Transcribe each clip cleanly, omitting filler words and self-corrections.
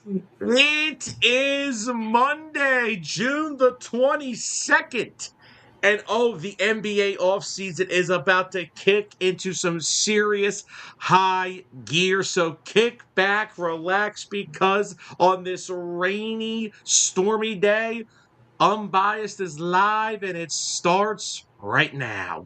It is Monday, June the 22nd. And the NBA offseason is about to kick into some serious high gear. So kick back, relax, because on this rainy, stormy day, Unbiased is live and it starts right now.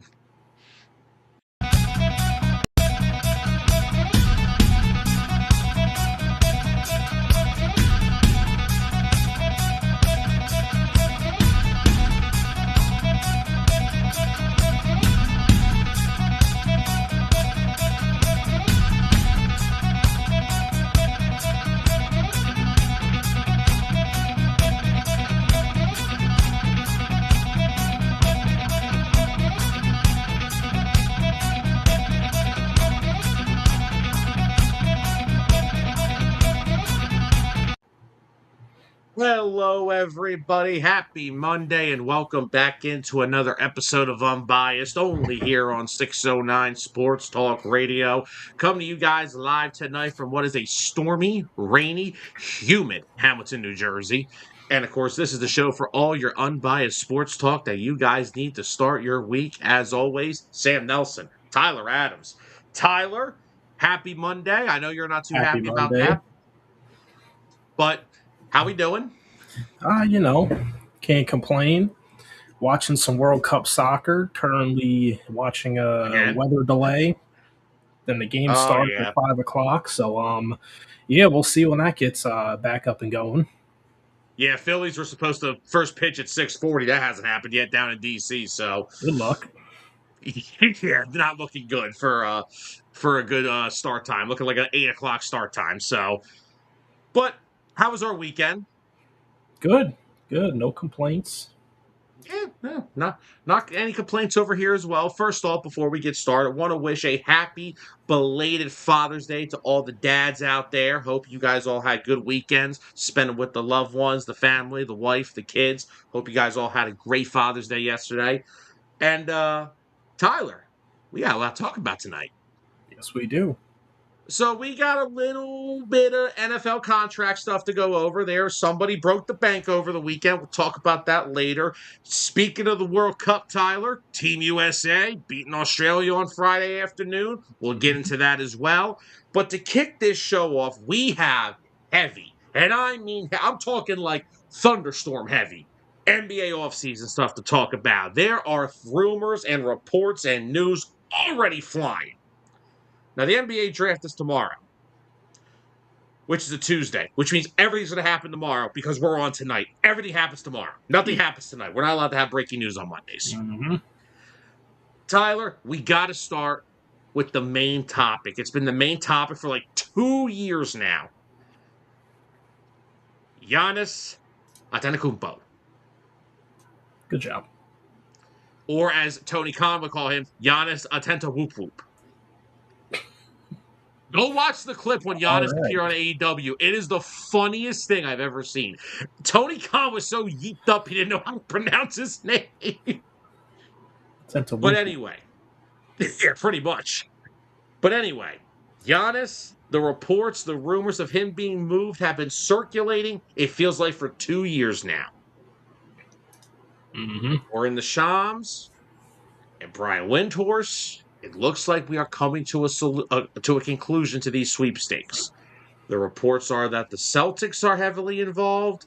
Hello, everybody. Happy Monday, and welcome back into another episode of Unbiased, only here on 609 Sports Talk Radio. Coming to you guys live tonight from what is a stormy, rainy, humid Hamilton, New Jersey. And of course, this is the show for all your unbiased sports talk that you guys need to start your week. As always, Sam Nelson, Tyler Adams. Tyler, happy Monday. I know you're not too happy about that, but how we doing? Can't complain. Watching some World Cup soccer. Currently watching a weather delay. Then the game starts at 5 o'clock. So, we'll see when that gets back up and going. Yeah, Phillies were supposed to first pitch at 6:40. That hasn't happened yet down in D.C., so good luck. Yeah, not looking good for a good start time. Looking like an 8 o'clock start time. So, but how was our weekend? Good. No complaints. Yeah, not any complaints over here as well. First off, before we get started, I want to wish a happy belated Father's Day to all the dads out there. Hope you guys all had good weekends, spending with the loved ones, the family, the wife, the kids. Hope you guys all had a great Father's Day yesterday. And Tyler, we got a lot to talk about tonight. Yes, we do. So we got a little bit of NFL contract stuff to go over there. Somebody broke the bank over the weekend. We'll talk about that later. Speaking of the World Cup, Tyler, Team USA beating Australia on Friday afternoon. We'll get into that as well. But to kick this show off, we have heavy, and I mean, I'm talking like thunderstorm heavy, NBA offseason stuff to talk about. There are rumors and reports and news already flying. Now, the NBA draft is tomorrow, which is a Tuesday, which means everything's going to happen tomorrow because we're on tonight. Everything happens tomorrow. Nothing happens tonight. We're not allowed to have breaking news on Mondays. Mm-hmm. Tyler, we got to start with the main topic. It's been the main topic for like 2 years now. Giannis Antetokounmpo. Good job. Or as Tony Khan would call him, Giannis Antetokounmpo. Go watch the clip when Giannis appeared on AEW. It is the funniest thing I've ever seen. Tony Khan was so yeeked up he didn't know how to pronounce his name. But anyway, yeah, pretty much. But anyway, Giannis, the reports, the rumors of him being moved have been circulating, it feels like, for 2 years now. Mm-hmm. We're in the Shams and Brian Windhorse. It looks like we are coming to a conclusion to these sweepstakes. The reports are that the Celtics are heavily involved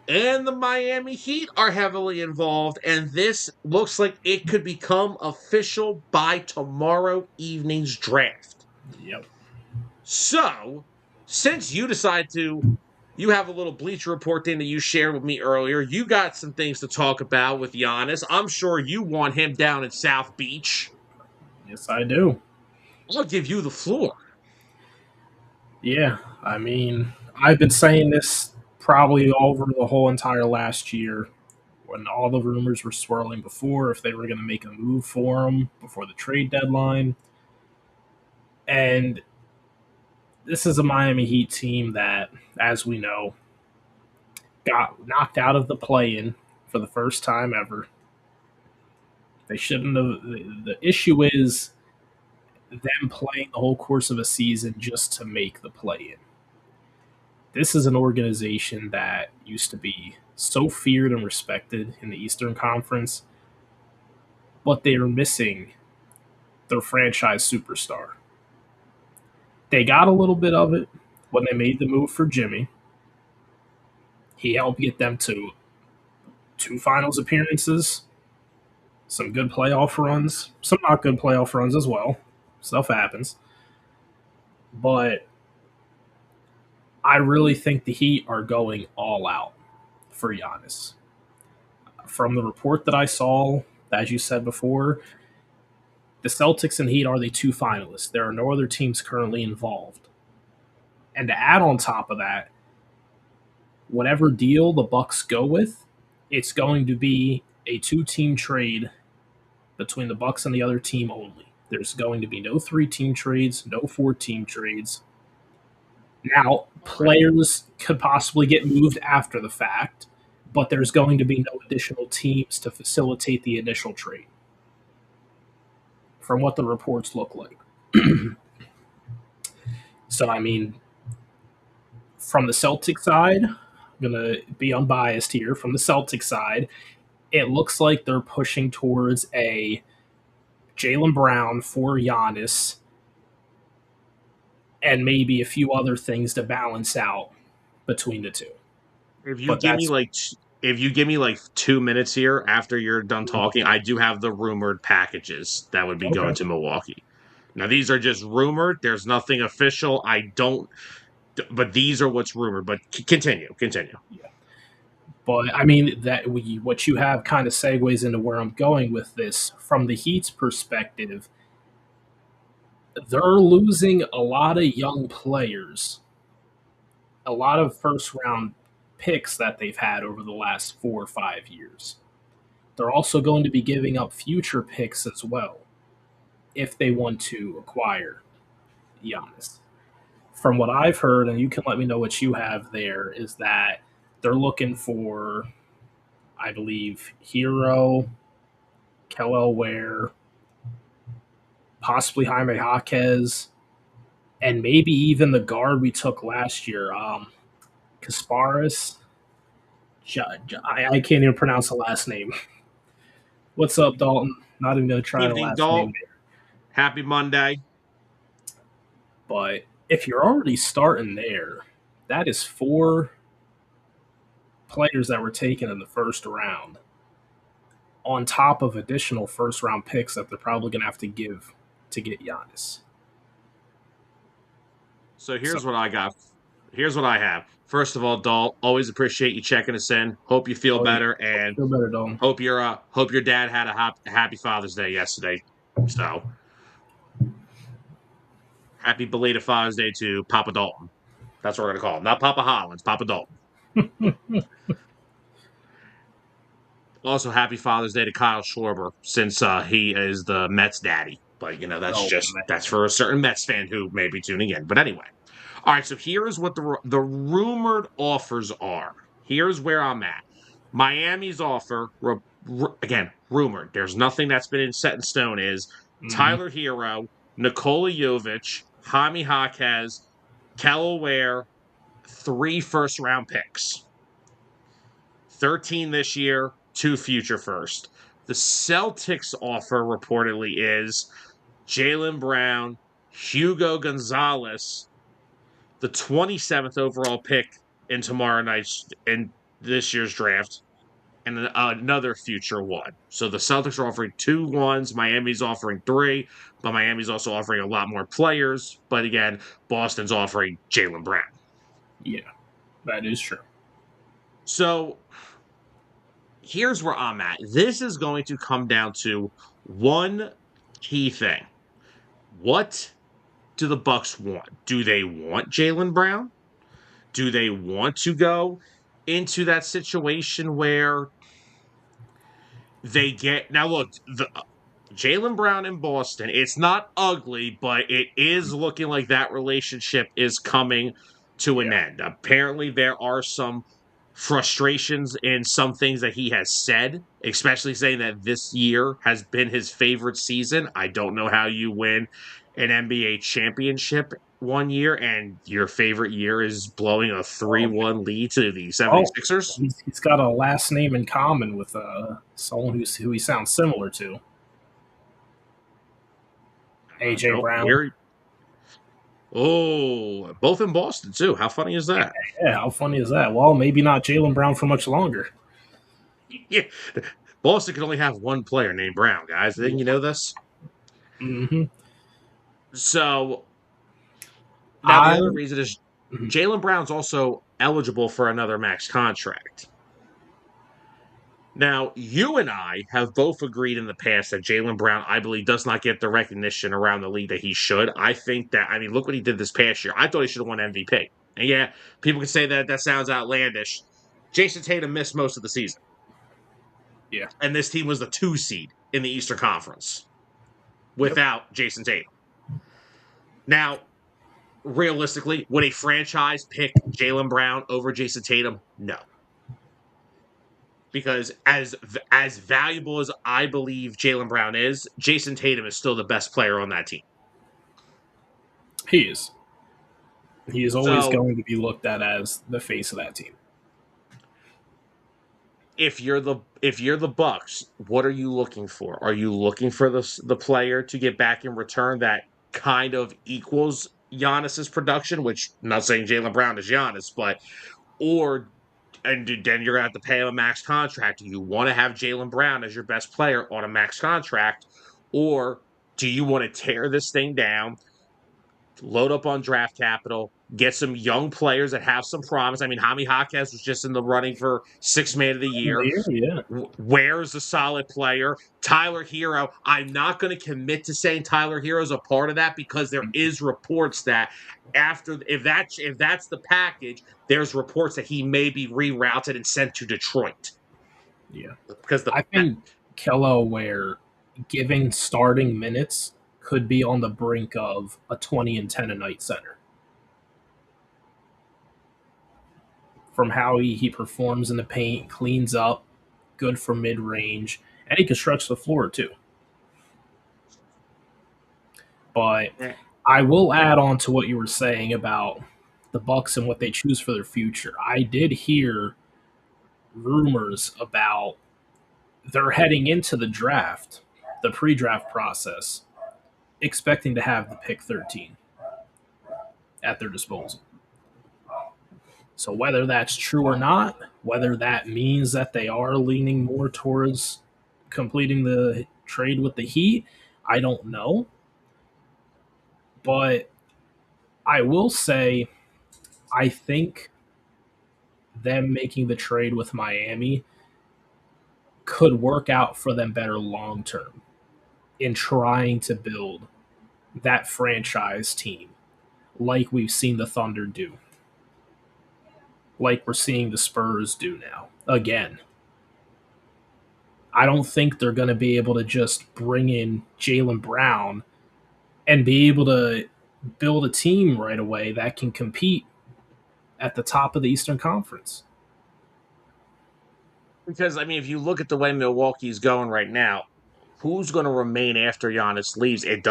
and the Miami Heat are heavily involved, and this looks like it could become official by tomorrow evening's draft. Yep. So, since you decided you have a little Bleacher Report thing that you shared with me earlier, you got some things to talk about with Giannis. I'm sure you want him down in South Beach. Yes, I do. I'll give you the floor. Yeah, I mean, I've been saying this probably over the whole entire last year when all the rumors were swirling before if they were going to make a move for him before the trade deadline. And this is a Miami Heat team that, as we know, got knocked out of the play-in for the first time ever. They shouldn't have. The issue is them playing the whole course of a season just to make the play-in. this is an organization that used to be so feared and respected in the Eastern Conference, but they are missing their franchise superstar. They got a little bit of it when they made the move for Jimmy. He helped get them to two finals appearances, some good playoff runs, some not good playoff runs as well. Stuff happens. But I really think the Heat are going all out for Giannis. From the report that I saw, as you said before, the Celtics and Heat are the two finalists. There are no other teams currently involved. And to add on top of that, whatever deal the Bucks go with, it's going to be a two-team trade between the Bucks and the other team only. There's going to be no three-team trades, no four-team trades. Now, players could possibly get moved after the fact, but there's going to be no additional teams to facilitate the initial trade, from what the reports look like. So, I mean, from the Celtic side, I'm going to be unbiased here. From the Celtic side, it looks like they're pushing towards a Jaylen Brown for Giannis and maybe a few other things to balance out between the two. If you But give me that's like if you give me like 2 minutes here after you're done talking, I do have the rumored packages that would be going okay. to Milwaukee. Now these are just rumored. There's nothing official. I don't, but these are what's rumored. But continue. But I mean what you have kind of segues into where I'm going with this. From the Heat's perspective, they're losing a lot of young players, a lot of first round picks that they've had over the last 4 or 5 years. They're also going to be giving up future picks as well if they want to acquire Giannis. From what I've heard, and you can let me know what you have there, is that they're looking for, I believe, Hero, Kello Ware, possibly Jaime Jaquez, and maybe even the guard we took last year, Kasparis. I can't even pronounce the last name. What's up, Dalton? Not even going to try the Evening, last Dalt. name there. Happy Monday. But if you're already starting there, that is 4 players that were taken in the first round, on top of additional first round picks that they're probably going to have to give to get Giannis. So So, here's what I got. Here's what I have. First of all, Dalt, always appreciate you checking us in. Hope you feel oh yeah, better, and feel better, Dalton. hope your dad had a happy Father's Day yesterday. So happy belated Father's Day to Papa Dalton. That's what we're gonna call him. Not Papa Hollins, Papa Dalton. Also, happy Father's Day to Kyle Schwarber, since he is the Mets daddy. But Oh that's man, for a certain Mets fan who may be tuning in. But anyway, all right. So here's what the rumored offers are. Here's where I'm at. Miami's offer, again, rumored. There's nothing that's been set in stone. Is mm-hmm. Tyler Hero, Nikola Jovic, Jaime Jaquez, Kello Ware, 3 first-round picks. 13 this year, 2 future first. The Celtics offer reportedly is Jaylen Brown, Hugo Gonzalez, the 27th overall pick in tomorrow night's in this year's draft, and another future one. So the Celtics are offering 2 1s, Miami's offering 3, but Miami's also offering a lot more players. But again, Boston's offering Jaylen Brown. Yeah, that is true. So here's where I'm at. This is going to come down to one key thing. What do the Bucks want? Do they want Jaylen Brown? Do they want to go into that situation where they get now? Look, the Jaylen Brown in Boston. It's not ugly, but it is looking like that relationship is coming to an Yeah, end. Apparently, there are some frustrations in some things that he has said, especially saying that this year has been his favorite season. I don't know how you win an NBA championship one year, and your favorite year is blowing a 3-1 lead to the Oh, 76ers? he's got a last name in common with someone who he sounds similar to. AJ No, Brown. where? Oh, both in Boston too. How funny is that? Yeah, how funny is that? Well, maybe not Jaylen Brown for much longer. Yeah, Boston can only have one player named Brown, guys. Didn't you know this? Hmm. So now the I other reason is Jaylen Brown's also eligible for another max contract. Now, you and I have both agreed in the past that Jaylen Brown, I believe, does not get the recognition around the league that he should. I think that, I mean, look what he did this past year. I thought he should have won MVP. And yeah, people can say that that sounds outlandish. Jason Tatum missed most of the season, yeah. and this team was the 2 seed in the Eastern Conference Yep. without Jason Tatum. Now, realistically, would a franchise pick Jaylen Brown over Jason Tatum? No. Because as valuable as I believe Jaylen Brown is, Jason Tatum is still the best player on that team. He is. He is always So going to be looked at as the face of that team. if you're the Bucks, what are you looking for? Are you looking for the player to get back in return that kind of equals Giannis's production? Which I'm not saying Jaylen Brown is Giannis, but or and then you're gonna have to pay him a max contract. Do you want to have Jaylen Brown as your best player on a max contract, or do you want to tear this thing down, load up on draft capital, get some young players that have some promise? I mean, Jaime Jaquez was just in the running for sixth man of the year. Yeah. Where's a solid player? Tyler Hero. I'm not going to commit to saying Tyler Hero is a part of that because there is reports that after if that's the package, there's reports that he may be rerouted and sent to Detroit Yeah. because the I think Kello, where giving starting minutes could be on the brink of a 20 and 10 a night center. From how he performs in the paint, cleans up, good for mid range, and he can stretch the floor too. But I will add on to what you were saying about the Bucks and what they choose for their future. I did hear rumors about they're heading into the draft, the pre-draft process, expecting to have the pick 13 at their disposal. So whether that's true or not, whether that means that they are leaning more towards completing the trade with the Heat, I don't know. But I will say I think them making the trade with Miami could work out for them better long term in trying to build that franchise team like we've seen the Thunder do, like we're seeing the Spurs do now. Again, I don't think they're going to be able to just bring in Jaylen Brown and be able to build a team right away that can compete at the top of the Eastern Conference. because I mean, if you look at the way Milwaukee's going right now, who's going to remain after Giannis leaves? It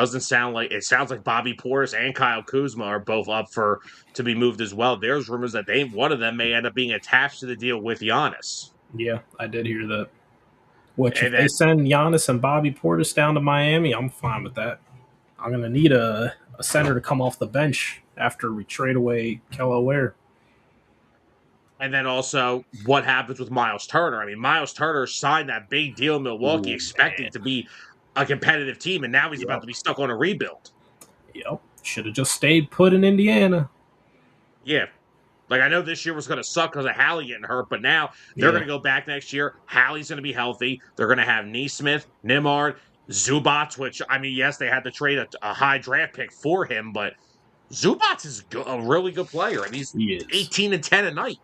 sounds like Bobby Portis and Kyle Kuzma are both up for to be moved as well. There's rumors that one of them may end up being attached to the deal with Giannis. Yeah, I did hear that. Which, if And they then send Giannis and Bobby Portis down to Miami, I'm fine with that. I'm going to need a center to come off the bench after we trade away Kello Ware. And then also, what happens with Miles Turner? I mean, Miles Turner signed that big deal in Milwaukee, Ooh, expecting man. to be a competitive team, and now he's about Yep. to be stuck on a rebuild. Yep. Should have just stayed put in Indiana. Yeah, like I know this year was going to suck because of Hallie getting hurt, but now they're going Yeah. to go back next year. Hallie's going to be healthy. They're going to have Neesmith, Nimard, Zubats. Which I mean, yes, they had to trade a high draft pick for him, but Zubats is a really good player, and he's He is. 18 and 10 a night.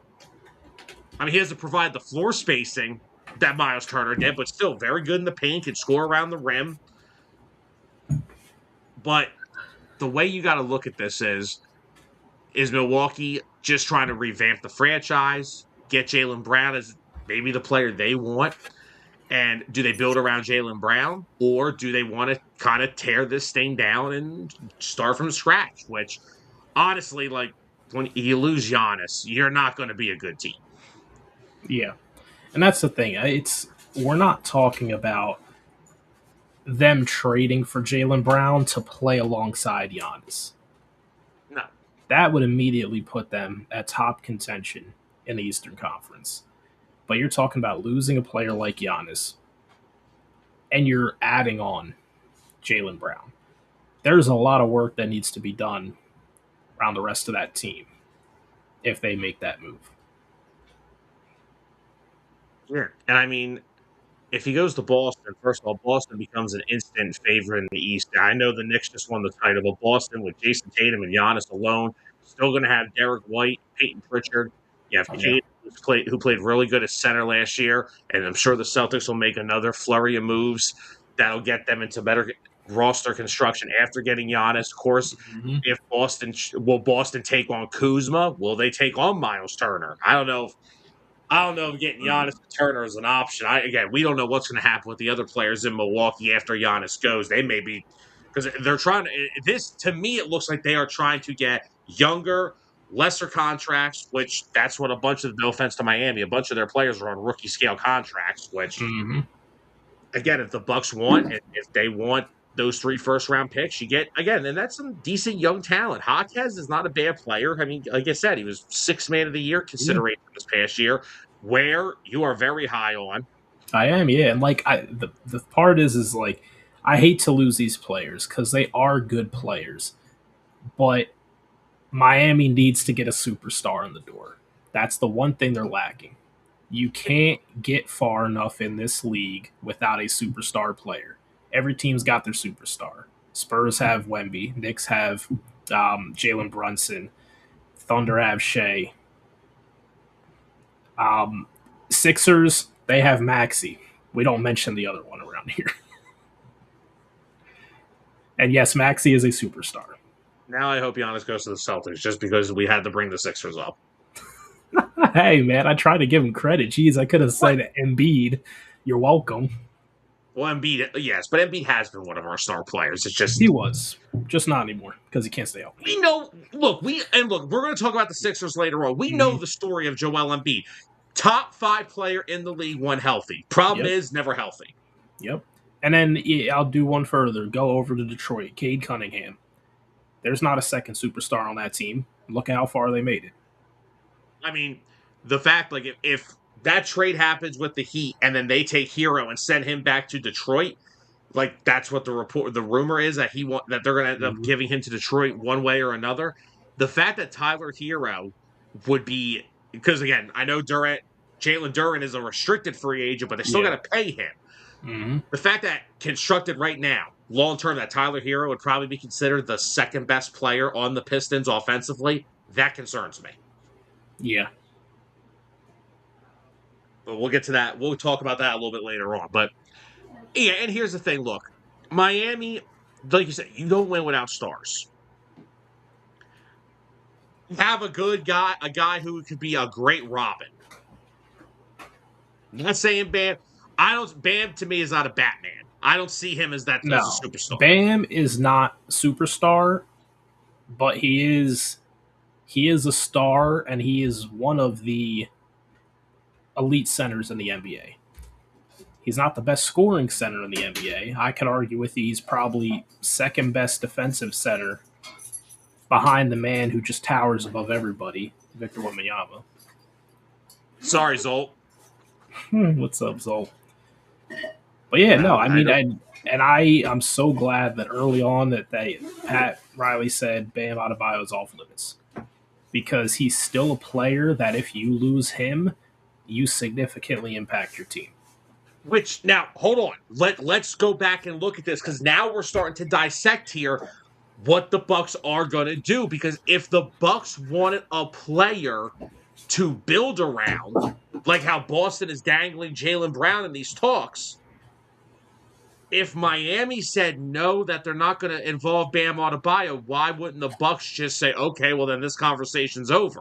I mean, he doesn't provide the floor spacing that Miles Turner did, but still very good in the paint, can score around the rim. But the way you got to look at this is Milwaukee just trying to revamp the franchise, get Jaylen Brown as maybe the player they want? And do they build around Jaylen Brown, or do they want to kind of tear this thing down and start from scratch? Which honestly, like when you lose Giannis, you're not going to be a good team. Yeah, and that's the thing. We're not talking about them trading for Jaylen Brown to play alongside Giannis. No. That would immediately put them at top contention in the Eastern Conference. But you're talking about losing a player like Giannis, and you're adding on Jaylen Brown. There's a lot of work that needs to be done around the rest of that team if they make that move. Yeah. And I mean, if he goes to Boston, first of all, Boston becomes an instant favorite in the East. I know the Knicks just won the title, but Boston with Jason Tatum and Giannis alone, still going to have Derek White, Peyton Pritchard. You have Oh yeah. Tatum, who played really good at center last year, and I'm sure the Celtics will make another flurry of moves that'll get them into better roster construction after getting Giannis. Of course, Mm-hmm. if will Boston take on Kuzma? Will they take on Miles Turner? I don't know if getting Giannis and Turner is an option. Again, we don't know what's going to happen with the other players in Milwaukee after Giannis goes. They may be because they're trying to. This to me, it looks like they are trying to get younger, lesser contracts. Which that's what a bunch of no offense to Miami, a bunch of their players are on rookie scale contracts. Which Mm-hmm. again, if the Bucks want, and if they want those 3 first-round picks, you get again, and that's some decent young talent. Jaquez is not a bad player. I mean, like I said, he was 6th man of the year Yeah, consideration this past year, where you are very high on. I am. Yeah, and the part is like I hate to lose these players because they are good players, but Miami needs to get a superstar in the door. That's the one thing they're lacking. You can't get far enough in this league without a superstar player. Every team's got their superstar. Spurs have Wemby. Knicks have Jalen Brunson. Thunder have Shea. Um, Sixers, they have Maxi. We don't mention the other one around here. And yes, Maxi is a superstar. Now I hope Giannis goes to the Celtics just because we had to bring the Sixers up. Hey, man, I tried to give him credit. Jeez, I could have What? said Embiid. You're welcome. Well, Embiid, yes, but Embiid has been one of our star players. It's He just was. Just not anymore because he can't stay healthy. we know. Look, we're going to talk about the Sixers later on. We know Mhm. the story of Joel Embiid, top 5 player in the league when healthy. Problem Yep. is never healthy. Yep. And then yeah, I'll do one further. Go over to Detroit. Cade Cunningham. There's not a second superstar on that team. Look at how far they made it. I mean, the fact like if that trade happens with the Heat and then they take Hero and send him back to Detroit, like that's what the rumor is that they're going to end up Mhm. giving him to Detroit one way or another. The fact that Tyler Hero would be because again, I know Jalen Duren is a restricted free agent, but they still Yeah. got to pay him. Hmm. The fact that constructed right now, long term, that Tyler Hero would probably be considered the second best player on the Pistons offensively, that concerns me. Yeah. But we'll get to that. We'll talk about that a little bit later on. But yeah, and here's the thing. Look, Miami, like you said, you don't win without stars. Have a good guy, a guy who could be a great Robin. I'm not saying Bam. Bam to me is not a Batman. I don't see him as that as No. a superstar. Bam is not superstar, but he is a star and he is one of the elite centers in the NBA. He's not the best scoring center in the NBA. I could argue with you he's probably second best defensive center behind the man who just towers above everybody, Victor Wembanyama. Sorry, Zolt. What's up, Zol? But yeah, no, I I mean, don't. I'm so glad that early on that Pat Riley said Bam Adebayo is off limits because he's still a player that if you lose him, you significantly impact your team. Which now, hold on. Let's go back and look at this because now we're starting to dissect here what the Bucks are going to do. Because if the Bucks wanted a player to build around, like how Boston is dangling Jaylen Brown in these talks, if Miami said no, that they're not going to involve Bam Adebayo, why wouldn't the Bucks just say, okay, well then this conversation's over?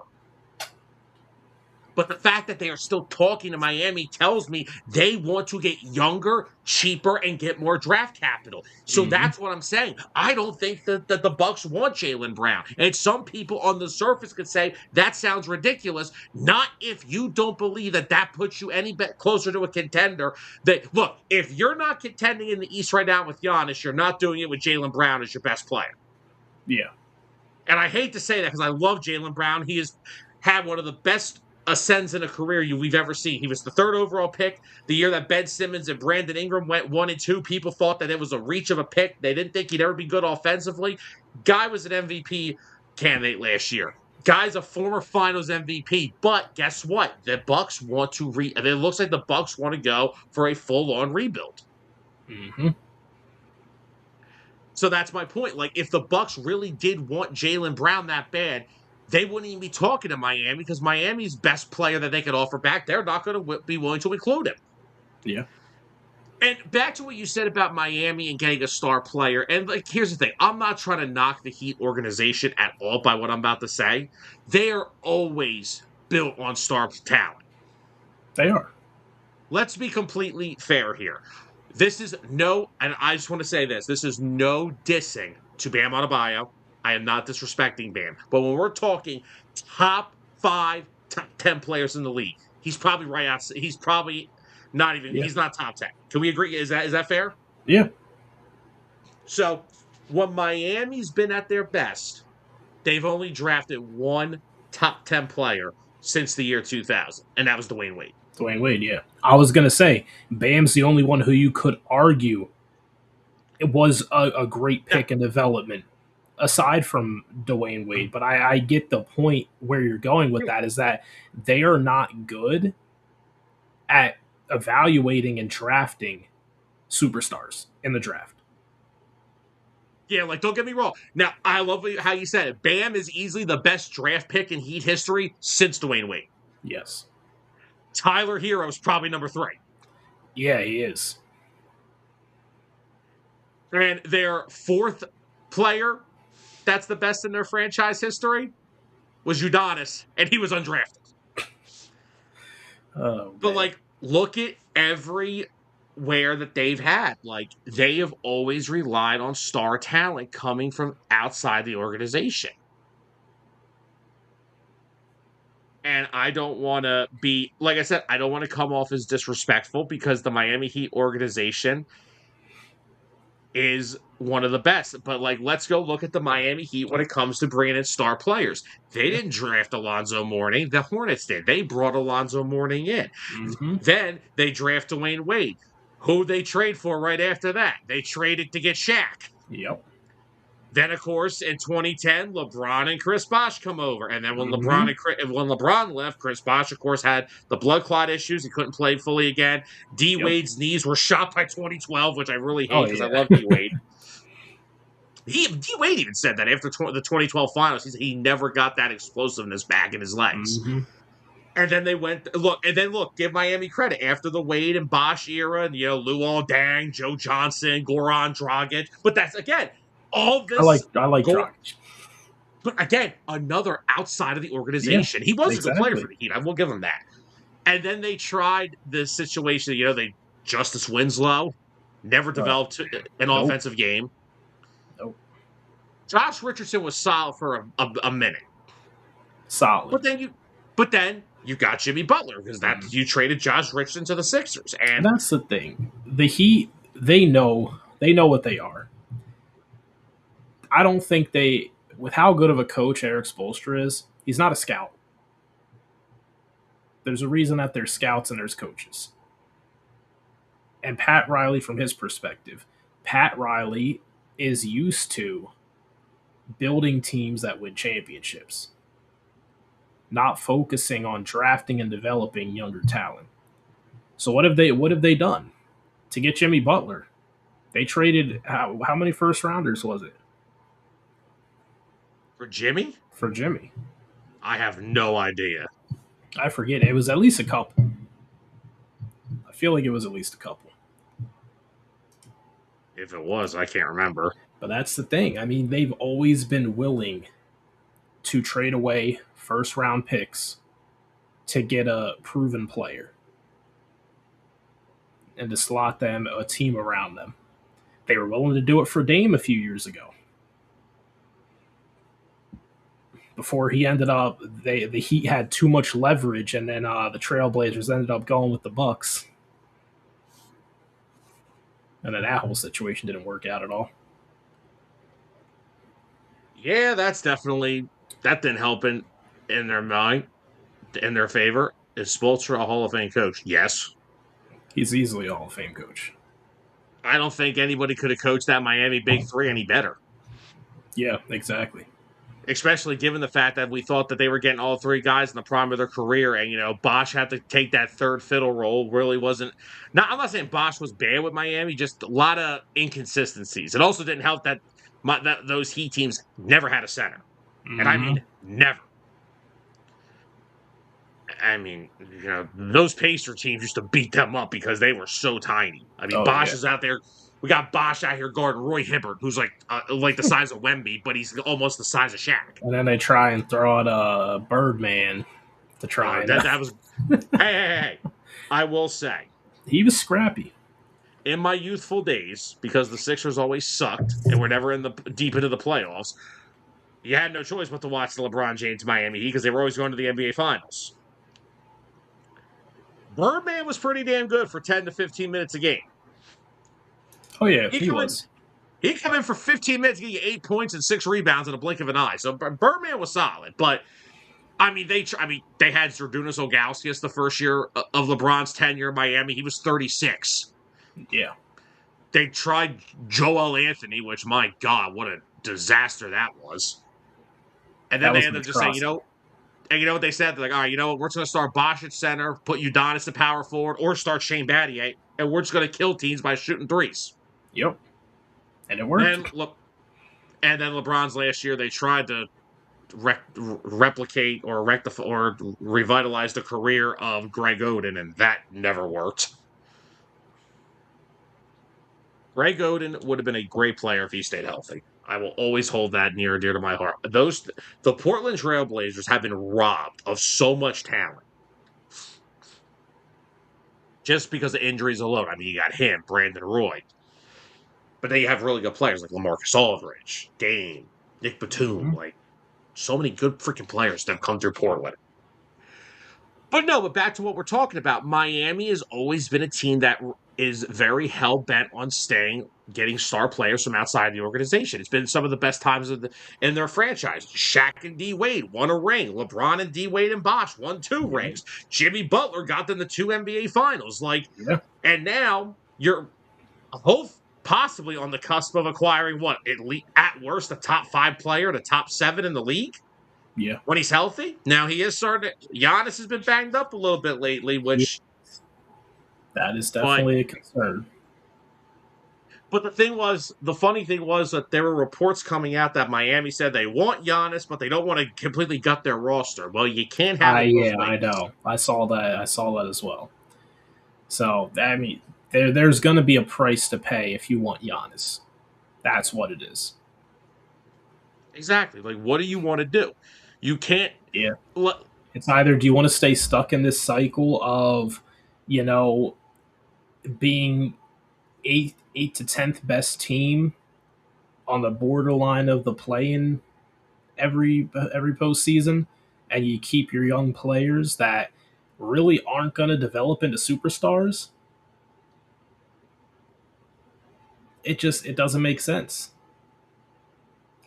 But the fact that they are still talking to Miami tells me they want to get younger, cheaper, and get more draft capital. So Hmm. that's what I'm saying. I don't think that the Bucks want Jaylen Brown. And some people on the surface could say that sounds ridiculous. Not if you don't believe that that puts you any bit closer to a contender. That look, if you're not contending in the East right now with Giannis, you're not doing it with Jaylen Brown as your best player. Yeah. And I hate to say that because I love Jaylen Brown. He has had one of the best ascends in a career we've ever seen. He was the third overall pick the year that Ben Simmons and Brandon Ingram went 1 and 2. People thought that it was a reach of a pick. They didn't think he'd ever be good offensively. Guy was an MVP candidate last year. Guy's a former Finals MVP, but guess what? The Bucks want to it looks like the Bucks want to go for a full-on rebuild. Hmm. So that's my point. Like, if the Bucks really did want Jaylen Brown that bad, they wouldn't even be talking to Miami because Miami's best player that they could offer back, they're not going to be willing to include him. Yeah. And back to what you said about Miami and getting a star player. And like, here's the thing: I'm not trying to knock the Heat organization at all by what I'm about to say. They are always built on star talent. They are. Let's be completely fair here. This is and I just want to say this is no dissing to Bam Adebayo. I am not disrespecting Bam. But when we're talking top 5, top 10 players in the league, he's probably right out. He's probably not even, Yeah. he's not top 10. Can we agree? Is that fair? Yeah. So when Miami's been at their best, they've only drafted one top 10 player since the year 2000, and that was Dwayne Wade. Dwayne Wade, yeah. I was gonna say Bam's the only one who you could argue it was a great Yeah. pick in development, aside from Dwayne Wade. But I get the point where you're going with that is that they are not good at evaluating and drafting superstars in the draft. Yeah, like, don't get me wrong. Now, I love how you said it. Bam is easily the best draft pick in Heat history since Dwayne Wade. Yes. Tyler Hero's probably number 3. Yeah, he is. And their 4th player that's the best in their franchise history was Udonis, and he was undrafted. Oh, But, man. like, look at everywhere that they've had. Like, they have always relied on star talent coming from outside the organization. And I don't want to be, like I said, I don't want to come off as disrespectful because the Miami Heat organization is one of the best. But, like, let's go look at the Miami Heat when it comes to bringing in star players. They Yeah. didn't draft Alonzo Mourning. The Hornets did. They brought Alonzo Mourning in. Mm-hmm. Then they draft Dwayne Wade. Who they trade for right after that? They traded to get Shaq. Yep. Then, of course, in 2010, LeBron and Chris Bosh come over. And then when Mm-hmm. LeBron left, Chris Bosh, of course, had the blood clot issues. He couldn't play fully again. D Yep. Wade's knees were shot by 2012, which I really hate Oh, because I yeah. love D Wade. D Wade even said that after the 2012 finals, he never got that explosiveness back in his legs. Mm-hmm. And then they went give Miami credit after the Wade and Bosh era, and Luol Deng, Joe Johnson, Goran Dragic. But that's again, all I this like go. Dragic. But again, another outside of the Yeah, organization. He was a good player exactly. for the Heat. I will give him that. And then they tried this situation. They Justice Winslow never developed an Nope. offensive game. Nope. Josh Richardson was solid for a minute. Solid. But then you got Jimmy Butler because you traded Josh Richardson to the Sixers, and That's the thing. The Heat, they know what they are. I don't think with how good of a coach Eric Spoelstra is, he's not a scout. There's a reason that there's scouts and there's coaches. And Pat Riley, from his perspective, Pat Riley is used to building teams that win championships, not focusing on drafting and developing younger talent. So what have they done to get Jimmy Butler? They traded how many first rounders was it for Jimmy, I have no idea. I forget. It was at least a couple. I feel like it was at least a couple. If it was, I can't remember. But that's the thing. I mean, they've always been willing to trade away first round picks to get a proven player and to slot them a team around them. They were willing to do it for Dame a few years ago. Before he ended up, the Heat had too much leverage, and then the Trailblazers ended up going with the Bucks, and then that whole situation didn't work out at all. Yeah, that didn't help in their mind, in their favor. Is Spoelstra a Hall of Fame coach? Yes. He's easily a Hall of Fame coach. I don't think anybody could have coached that Miami Big Three any better. Yeah, exactly. Especially given the fact that we thought that they were getting all three guys in the prime of their career, and Bosch had to take that third fiddle role. Really wasn't. I'm not saying Bosch was bad with Miami, just a lot of inconsistencies. It also didn't help that those Heat teams never had a center, and I mean never. I mean, those Pacer teams used to beat them up because they were so tiny. I mean, Bosch is out there. We got Bosch out here guarding Roy Hibbert, who's like the size of Wemby, but he's almost the size of Shaq. And then they try and throw out Birdman to try. That was. hey! I will say, he was scrappy in my youthful days, because the Sixers always sucked and were never deep into the playoffs. You had no choice but to watch the LeBron James Miami Heat because they were always going to the NBA Finals. Birdman was pretty damn good for 10 to 15 minutes a game. Oh, yeah, he was. He'd come in for 15 minutes, get you 8 points and 6 rebounds in a blink of an eye. So Birdman was solid. But, I mean, they had Zydrunas Ilgauskas the first year of LeBron's tenure in Miami. He was 36. Yeah. They tried Joel Anthony, which, my God, what a disaster that was. And then they ended up just saying, and you know what they said? They're like, all right, we're just going to start Bosch at center, put Udonis at power forward, or start Shane Battier, and we're just going to kill teams by shooting threes. Yep. And it worked. And then LeBron's last year, they tried to replicate or revitalize the career of Greg Oden, and that never worked. Greg Oden would have been a great player if he stayed healthy. I will always hold that near and dear to my heart. The Portland Trailblazers have been robbed of so much talent just because of injuries alone. I mean, you got him, Brandon Roy. But then you have really good players like LaMarcus Aldridge, Dame, Nick Batum. Like, so many good freaking players that have come through Portland. But back to what we're talking about. Miami has always been a team that is very hell-bent on getting star players from outside the organization. It's been some of the best times in their franchise. Shaq and D-Wade won a ring. LeBron and D-Wade and Bosh won 2 rings. Jimmy Butler got them the 2 NBA finals. And now you're possibly on the cusp of acquiring at worst a top 5 player, the top 7 in the league. Yeah. When he's healthy. Now he is starting to. Giannis has been banged up a little bit lately, which. That is definitely a concern. But the funny thing was that there were reports coming out that Miami said they want Giannis, but they don't want to completely gut their roster. Well, you can't have it. Yeah, I know. I saw that as well. So, I mean, there's going to be a price to pay if you want Giannis. That's what it is. Exactly. Like, what do you want to do? You can't. Yeah. It's either do you want to stay stuck in this cycle of, being 8th to 10th best team on the borderline of the play-in every postseason, and you keep your young players that really aren't going to develop into superstars. It doesn't make sense.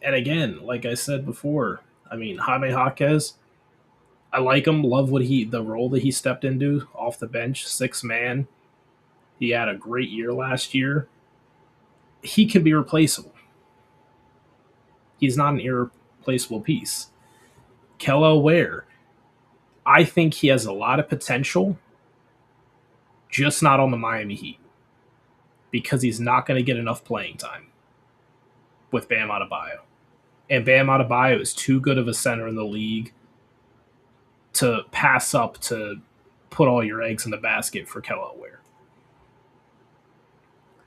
And again, like I said before, I mean, Jaime Jaquez, I like him, love the role that he stepped into off the bench, 6 man. He had a great year last year. He can be replaceable. He's not an irreplaceable piece. Kello Ware, I think he has a lot of potential, just not on the Miami Heat, because he's not going to get enough playing time with Bam Adebayo. And Bam Adebayo is too good of a center in the league to pass up to put all your eggs in the basket for Kello Ware.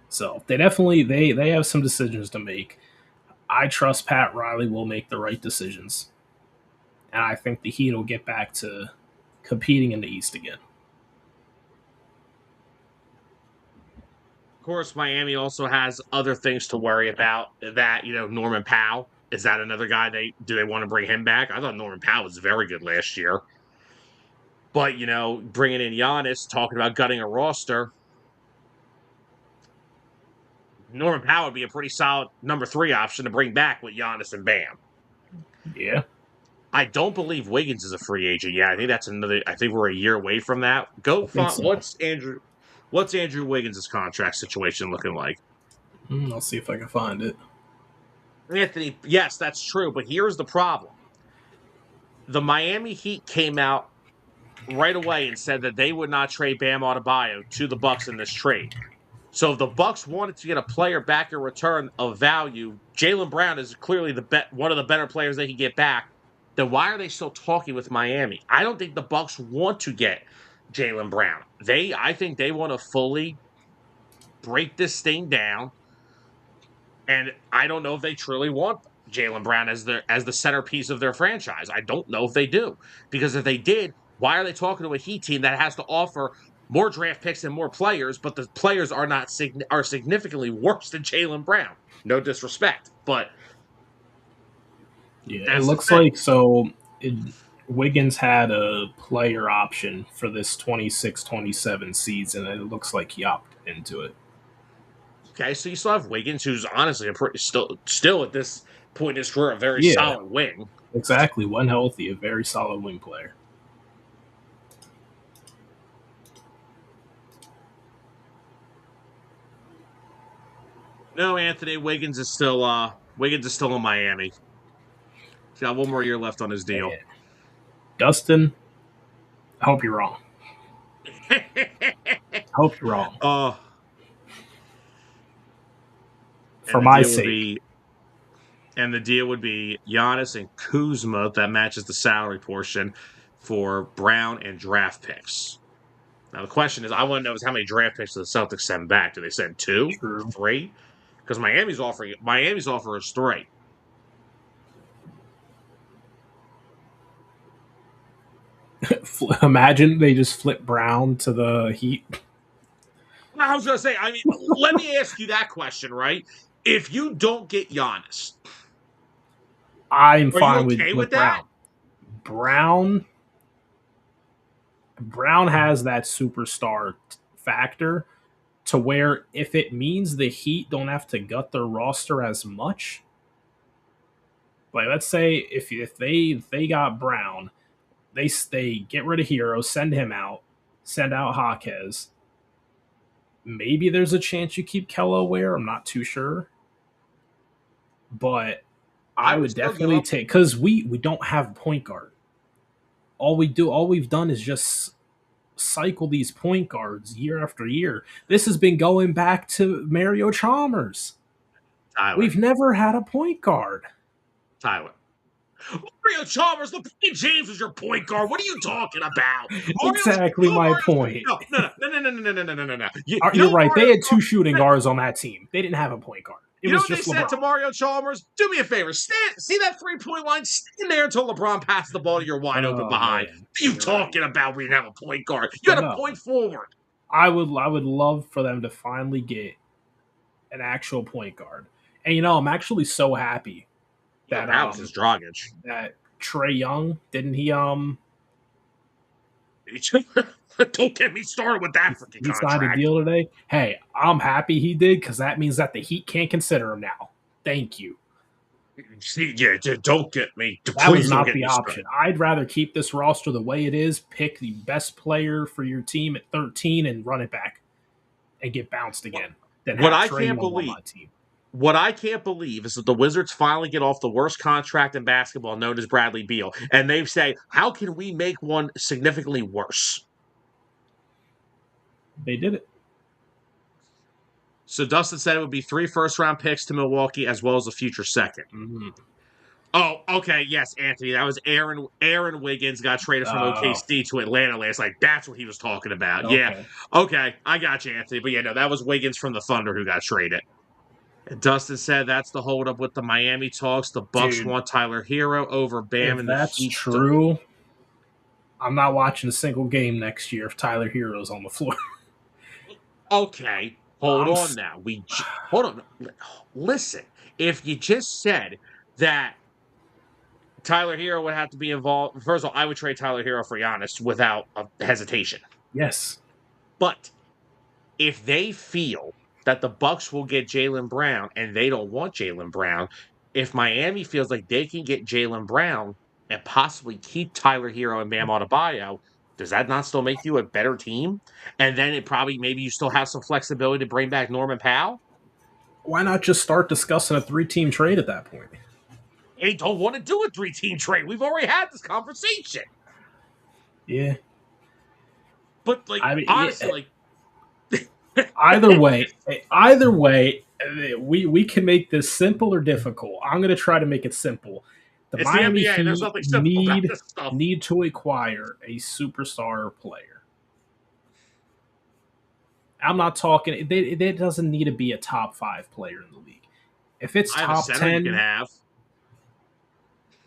So they definitely they have some decisions to make. I trust Pat Riley will make the right decisions. And I think the Heat will get back to competing in the East again. Of course, Miami also has other things to worry about. That, Norman Powell, is that another guy do they want to bring him back? I thought Norman Powell was very good last year. But, bringing in Giannis, talking about gutting a roster, Norman Powell would be a pretty solid number 3 option to bring back with Giannis and Bam. Yeah. I don't believe Wiggins is a free agent yet. I think we're a year away from that. Go I think find so. what's Andrew Wiggins' contract situation looking like? I'll see if I can find it. Anthony, yes, that's true, but here's the problem. The Miami Heat came out right away and said that they would not trade Bam Adebayo to the Bucks in this trade. So if the Bucks wanted to get a player back in return of value, Jaylen Brown is clearly one of the better players they can get back. Then why are they still talking with Miami? I don't think the Bucks want to get Jaylen Brown. I think they want to fully break this thing down, and I don't know if they truly want Jaylen Brown as the centerpiece of their franchise. I don't know if they do, because if they did, why are they talking to a Heat team that has to offer more draft picks and more players, but the players are significantly worse than Jaylen Brown? No disrespect, but Yeah, it that's the looks thing. like Wiggins had a player option for this 26-27 season, and it looks like he opted into it. Okay, so you still have Wiggins, who's honestly still at this point in his career a very Yeah, solid wing. exactly. When healthy, a very solid wing player. No, Anthony Wiggins is still in Miami. He's got one more year left on his deal. And Dustin, I hope you're wrong. I hope you're wrong. For my sake. And the deal would be Giannis and Kuzma that matches the salary portion for Brown and draft picks. Now the question is, I want to know is how many draft picks do the Celtics send back? Do they send 2, True. 3? Because Miami's offer is 3. Imagine they just flip Brown to the Heat. I was going to say, let me ask you that question, right? If you don't get Giannis, I'm fine okay with that? Brown has that superstar factor to where if it means the Heat don't have to gut their roster as much, like let's say if they got Brown, they get rid of Hero, send him out, send out Jaquez. Maybe there's a chance you keep Kello. I'm not too sure, but I would definitely take, because we don't have a point guard. All we've done is just cycle these point guards year after year. This has been going back to Mario Chalmers. Tyler. We've never had a point guard. Tyler. Mario Chalmers, LeBron James was your point guard. What are you talking about? Exactly my point. No. You're right. They had 2 shooting guards on that team. They didn't have a point guard. It was just LeBron. Said to Mario Chalmers? Do me a favor. See that 3-point line? Stand there until LeBron passes the ball to your wide open behind. Man. What are you talking about? We didn't have a point guard. You got a point forward. I would love for them to finally get an actual point guard. And I'm actually so happy that is Dragic. That Trae Young, didn't he don't get me started with that freaking contract. He signed a deal today. Hey, I'm happy he did, because that means that the Heat can't consider him now. Thank you. Yeah, don't get me. That was not the option. I'd rather keep this roster the way it is, pick the best player for your team at 13 and run it back and get bounced again. What I can't believe is that the Wizards finally get off the worst contract in basketball, known as Bradley Beal, and they say, how can we make one significantly worse? They did it. So Dustin said it would be 3 first-round picks to Milwaukee as well as a future second. Mm-hmm. Oh, okay, yes, Anthony. That was Aaron Wiggins got traded from OKC to Atlanta last night. That's what he was talking about. Okay. Yeah. Okay, I got you, Anthony. But yeah, no, that was Wiggins from the Thunder who got traded. And Dustin said that's the holdup with the Miami talks. The Bucks want Tyler Hero over Bam, and that's true. I'm not watching a single game next year if Tyler Hero's on the floor. Okay, hold I'm on now. Hold on. Listen, if you just said that Tyler Hero would have to be involved, first of all, I would trade Tyler Hero for Giannis without a hesitation. yes. But if they feel that the Bucks will get Jaylen Brown and they don't want Jaylen Brown, if Miami feels like they can get Jaylen Brown and possibly keep Tyler Hero and Bam Adebayo, does that not still make you a better team? And then it probably maybe you still have some flexibility to bring back Norman Powell. Why not just start discussing a 3-team trade at that point? They don't want to do a 3-team trade. We've already had this conversation. Yeah. But like I mean, honestly, like either way, either way, we can make this simple or difficult. I'm going to try to make it simple. The it's the Miami NBA. There's Heat nothing simple about this stuff. need to acquire a superstar player. I'm not talking. It doesn't need to be a top 5 player in the league. If it's I have a top center you can 10, have.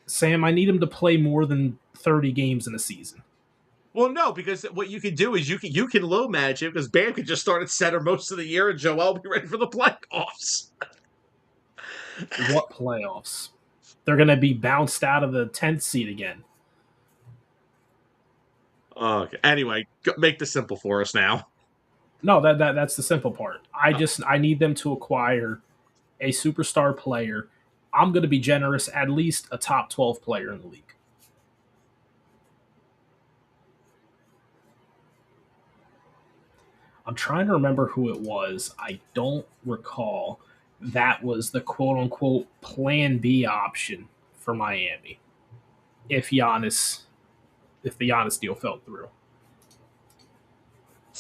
Sam, I need him to play more than 30 games in a season. Well, no, because what you can do is you can low manage him because Bam can just start at center most of the year and Joel will be ready for the playoffs. What playoffs? They're going to be bounced out of the 10th seed again. Okay. Anyway, make this simple for us now. No, that's the simple part. I need them to acquire a superstar player. I'm going to be generous, at least a top 12 player in the league. I'm trying to remember who it was. I don't recall. That was the quote unquote plan B option for Miami if the Giannis deal fell through.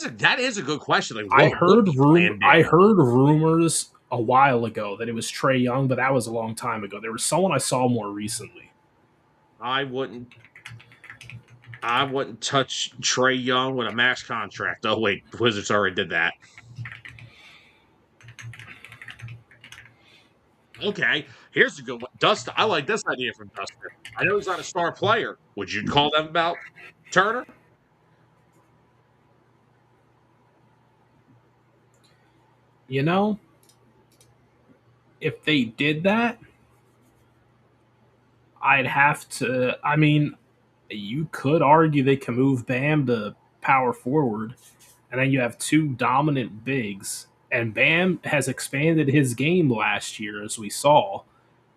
That is a good question. Like, I what would heard be Plan B? I heard rumors a while ago that it was Trae Young, but that was a long time ago. There was someone I saw more recently. I wouldn't touch Trae Young with a max contract. Oh wait, Wizards already did that. Okay, here's a good one. Dustin, I like this idea from Dustin. I know he's not a star player. Would you call them about Turner? You know, if they did that, I'd have to. I mean, you could argue they can move Bam to power forward, and then you have 2 dominant bigs. And Bam has expanded his game last year, as we saw.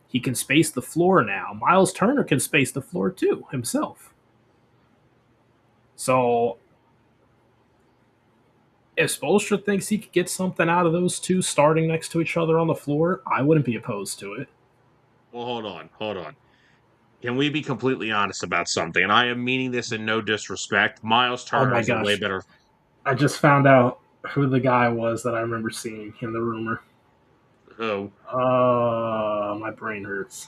He can space the floor now. Miles Turner can space the floor too himself. So if Spoelstra thinks he could get something out of those 2 starting next to each other on the floor, I wouldn't be opposed to it. Well, hold on. Can we be completely honest about something? And I am meaning this in no disrespect. Miles Oh Turner my is a way gosh. better. I just found out who the guy was that I remember seeing in the rumor. Who? My brain hurts.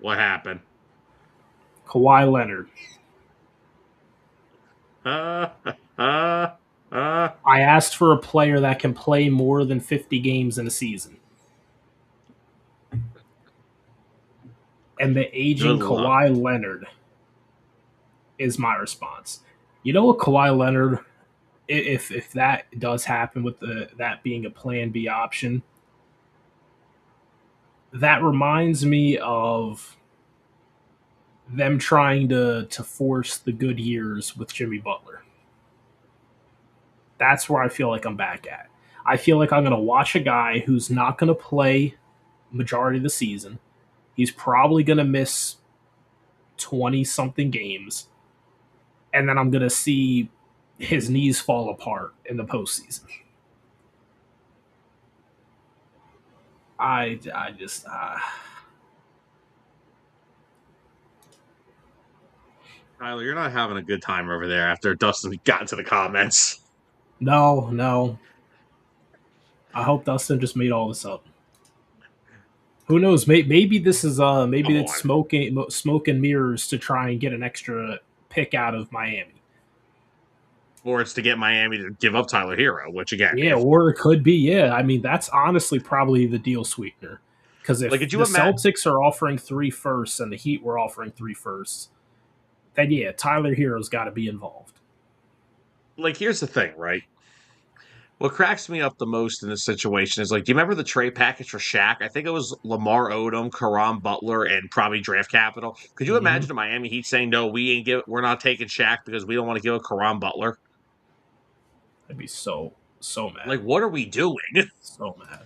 What happened? Kawhi Leonard. Uh, uh, I asked for a player that can play more than 50 games in a season. And the aging Good luck. Kawhi Leonard is my response. You know what, Kawhi Leonard, if that does happen with that being a plan B option, that reminds me of them trying to force the good years with Jimmy Butler. That's where I feel like I'm back at. I feel like I'm going to watch a guy who's not going to play majority of the season. He's probably going to miss 20 something games. And then I'm going to see his knees fall apart in the postseason. I just. Tyler, you're not having a good time over there after Dustin got into the comments. No. I hope Dustin just made all this up. Who knows? Maybe this is maybe it's smoke and mirrors to try and get an extra pick out of Miami. Or it's to get Miami to give up Tyler Hero, which again, Yeah, or it could be. Yeah, I mean that's honestly probably the deal sweetener. Because if like, could the you imagine? Celtics are offering 3 firsts and the Heat were offering 3 firsts, then yeah, Tyler Hero's got to be involved. Like, here's the thing, right? What cracks me up the most in this situation is, like, do you remember the trade package for Shaq? I think it was Lamar Odom, Karam Butler, and probably draft capital. Could you Hmm. imagine the Miami Heat saying, "No, we're not taking Shaq because we don't want to give a Karam Butler"? I'd be so mad, Like, what are we doing? so mad.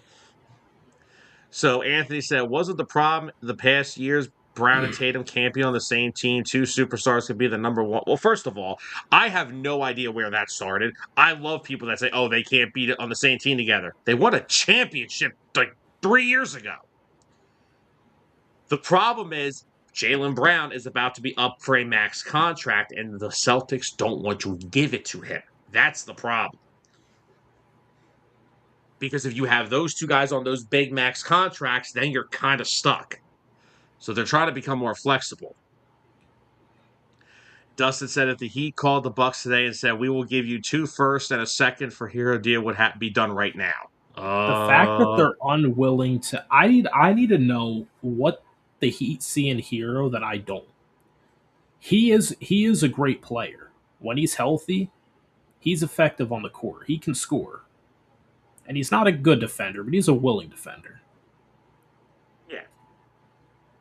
So Anthony said, wasn't the problem the past years Brown and Tatum can't be on the same team? Two superstars could be the number one. Well, first of all, I have no idea where that started. I love people that say, oh, they can't be on the same team together. They won a championship like 3 years ago. The problem is Jaylen Brown is about to be up for a max contract, and the Celtics don't want to give it to him. That's the problem. Because if you have those two guys on those big max contracts, then you're kind of stuck. So they're trying to become more flexible. Dustin said if the Heat called the Bucks today and said we will give you 2 firsts and a second for Hero deal would be done right now. The fact that they're unwilling to, I need to know what the Heat see in Hero that I don't. He is a great player. When he's healthy, he's effective on the court. He can score. And he's not a good defender, but he's a willing defender. Yeah,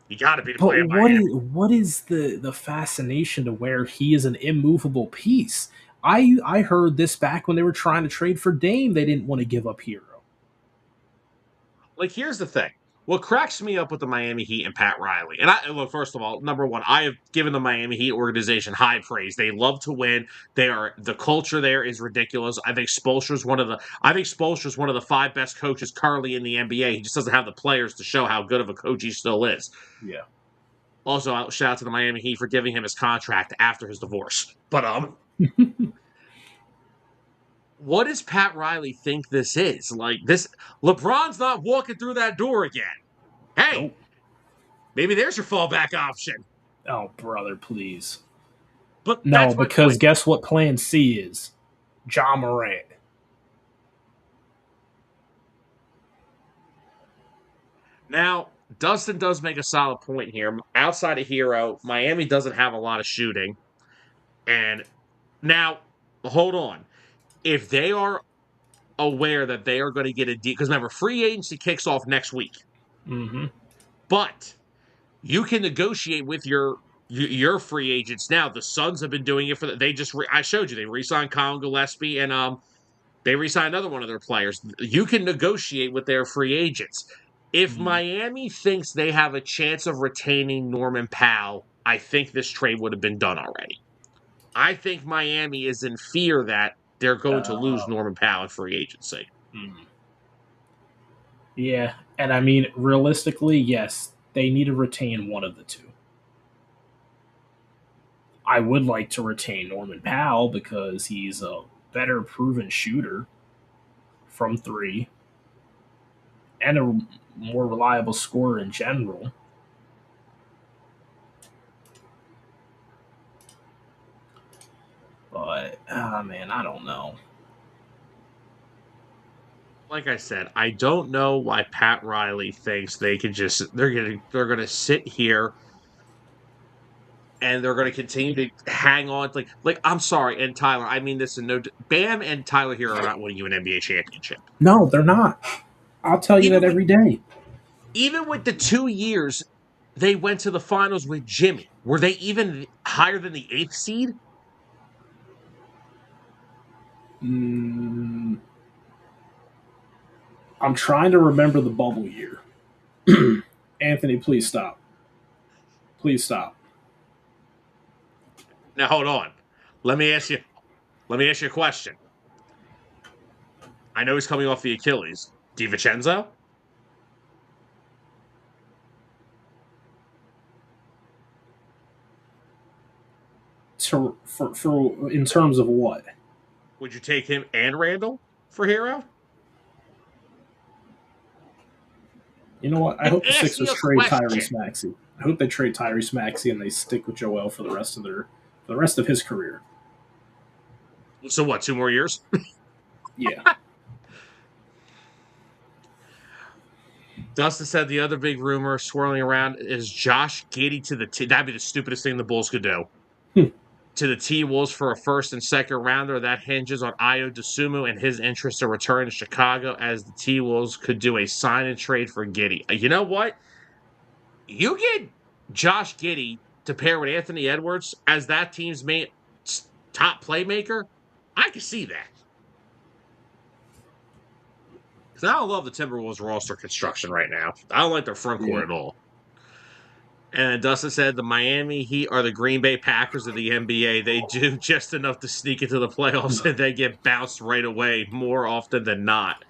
you got to be to But play in Miami. what is the fascination to where he is an immovable piece? I heard this back when they were trying to trade for Dame. They didn't want to give up Hero. Like, here's the thing. What cracks me up with the Miami Heat and Pat Riley, and look, first of all, number one, I have given the Miami Heat organization high praise. They love to win. The culture there is ridiculous. I think Spoelstra's one of the 5 best coaches currently in the NBA. He just doesn't have the players to show how good of a coach he still is. Yeah. Also, shout out to the Miami Heat for giving him his contract after his divorce. But what does Pat Riley think this is? Like, this LeBron's not walking through that door again. Hey, Nope. maybe there's your fallback option. Oh, brother, please. But No, that's my because point. guess what plan C is? John Morant. Now, Dustin does make a solid point here. Outside of Hero, Miami doesn't have a lot of shooting. And now, hold on. If they are aware that they are going to get a deal, because remember, free agency kicks off next week. Mm-hmm. But you can negotiate with your free agents now. The Suns have been doing it I showed you they re-signed Colin Gillespie and they re-signed another one of their players. You can negotiate with their free agents. If Mm. Miami thinks they have a chance of retaining Norman Powell, I think this trade would have been done already. I think Miami is in fear that they're going to lose Uh, Norman Powell in free agency. mm. Yeah, and I mean, realistically, yes, they need to retain one of the two. I would like to retain Norman Powell because he's a better proven shooter from three and a more reliable scorer in general. But man, I don't know. Like I said, I don't know why Pat Riley thinks they're gonna sit here and they're gonna continue to hang on. Like I'm sorry, and Tyler, I mean this in no Bam and Tyler here are not winning you an NBA championship. No, they're not. I'll tell you that Even with every day. even with the 2 years they went to the finals with Jimmy, were they even higher than the 8th seed? Mm, I'm trying to remember the bubble year. Anthony, please stop. Please stop. Now hold on. Let me ask you. Let me ask you a question. I know he's coming off the Achilles. DiVincenzo? For in terms of what? Would you take him and Randall for Hero? You know what? I I'm hope the asking Sixers a trade question. Tyrese Maxey. I hope they trade Tyrese Maxey and they stick with Joel for the rest of his career. So what? 2 more years? Yeah. Dustin said the other big rumor swirling around is Josh Giddey to the team. That'd be the stupidest thing the Bulls could do. Hmm. to the T-Wolves for a first and second rounder. That hinges on Ayo Dosunmu and his interest to return to Chicago, as the T-Wolves could do a sign and trade for Giddey. You know what? You get Josh Giddey to pair with Anthony Edwards as that team's main top playmaker. I can see that. Because I don't love the Timberwolves roster construction right now. I don't like their front Yeah. court at all. And Dustin said the Miami Heat are the Green Bay Packers of the NBA. They do just enough to sneak into the playoffs and they get bounced right away more often than not.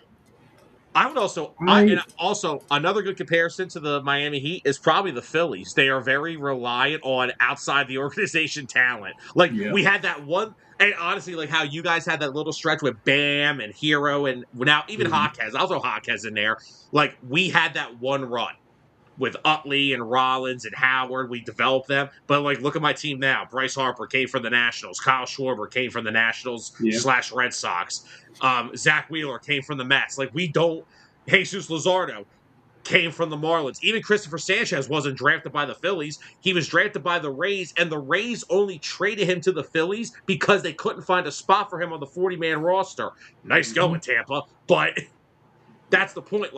I would also, and I also another good comparison to the Miami Heat is probably the Phillies. They are very reliant on outside the organization talent. Like yeah. we had that one, and honestly, like how you guys had that little stretch with Bam and Hero, and now even Mhm. Hawkes. I'll throw Hawkes in there. Like we had that one run with Utley and Rollins and Howard. We developed them. But like, look at my team now. Bryce Harper came from the Nationals. Kyle Schwarber came from the Nationals Yeah. slash Red Sox. Zach Wheeler came from the Mets. Like we don't. Jesus Luzardo came from the Marlins. Even Christopher Sanchez wasn't drafted by the Phillies. He was drafted by the Rays, and the Rays only traded him to the Phillies because they couldn't find a spot for him on the 40-man roster. Nice Mhm. going, Tampa. But that's the point.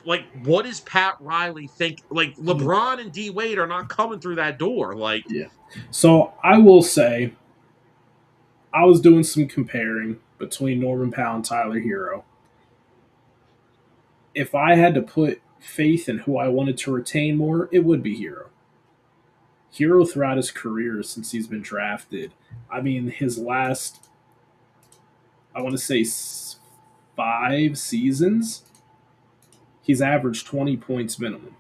Like, what does Pat Riley think? Like, Mm. LeBron and D Wade are not coming through that door. Like, Yeah. So I will say, I was doing some comparing between Norman Powell and Tyler Hero. If I had to put faith in who I wanted to retain more, it would be Hero. Hero throughout his career since he's been drafted. I mean, his last, I want to say, 5 seasons, he's averaged 20 points minimum.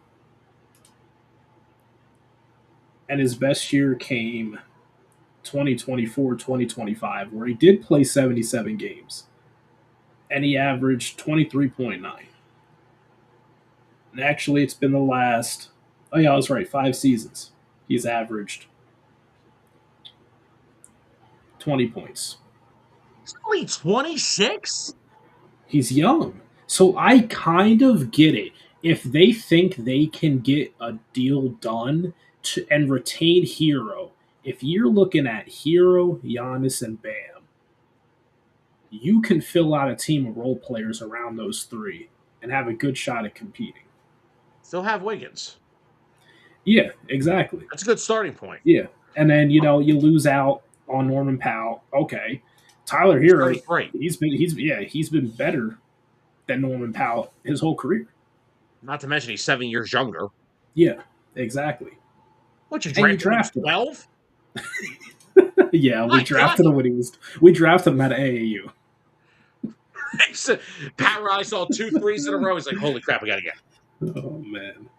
And his best year came 2024, 2025, where he did play 77 games. And he averaged 23.9. And actually, it's been the last, oh yeah, I was right, 5 seasons. He's averaged 20 points. he's only 26? He's young. So I kind of get it. If they think they can get a deal done and retain Hero, if you're looking at Hero, Giannis, and Bam, you can fill out a team of role players around those three and have a good shot at competing. Still have Wiggins. Yeah, exactly. That's a good starting point. Yeah. And then, you lose out on Norman Powell. Okay. Tyler He's Hero, 33. he's been better than Norman Powell his whole career. Not to mention he's 7 years younger. Yeah, exactly. What, you And you drafted him when he was drafted him. 12? Yeah, we My God. drafted him when we drafted him at AAU. Pat Riley saw 2 threes in a row. He's like, holy crap, we got to get. Oh man.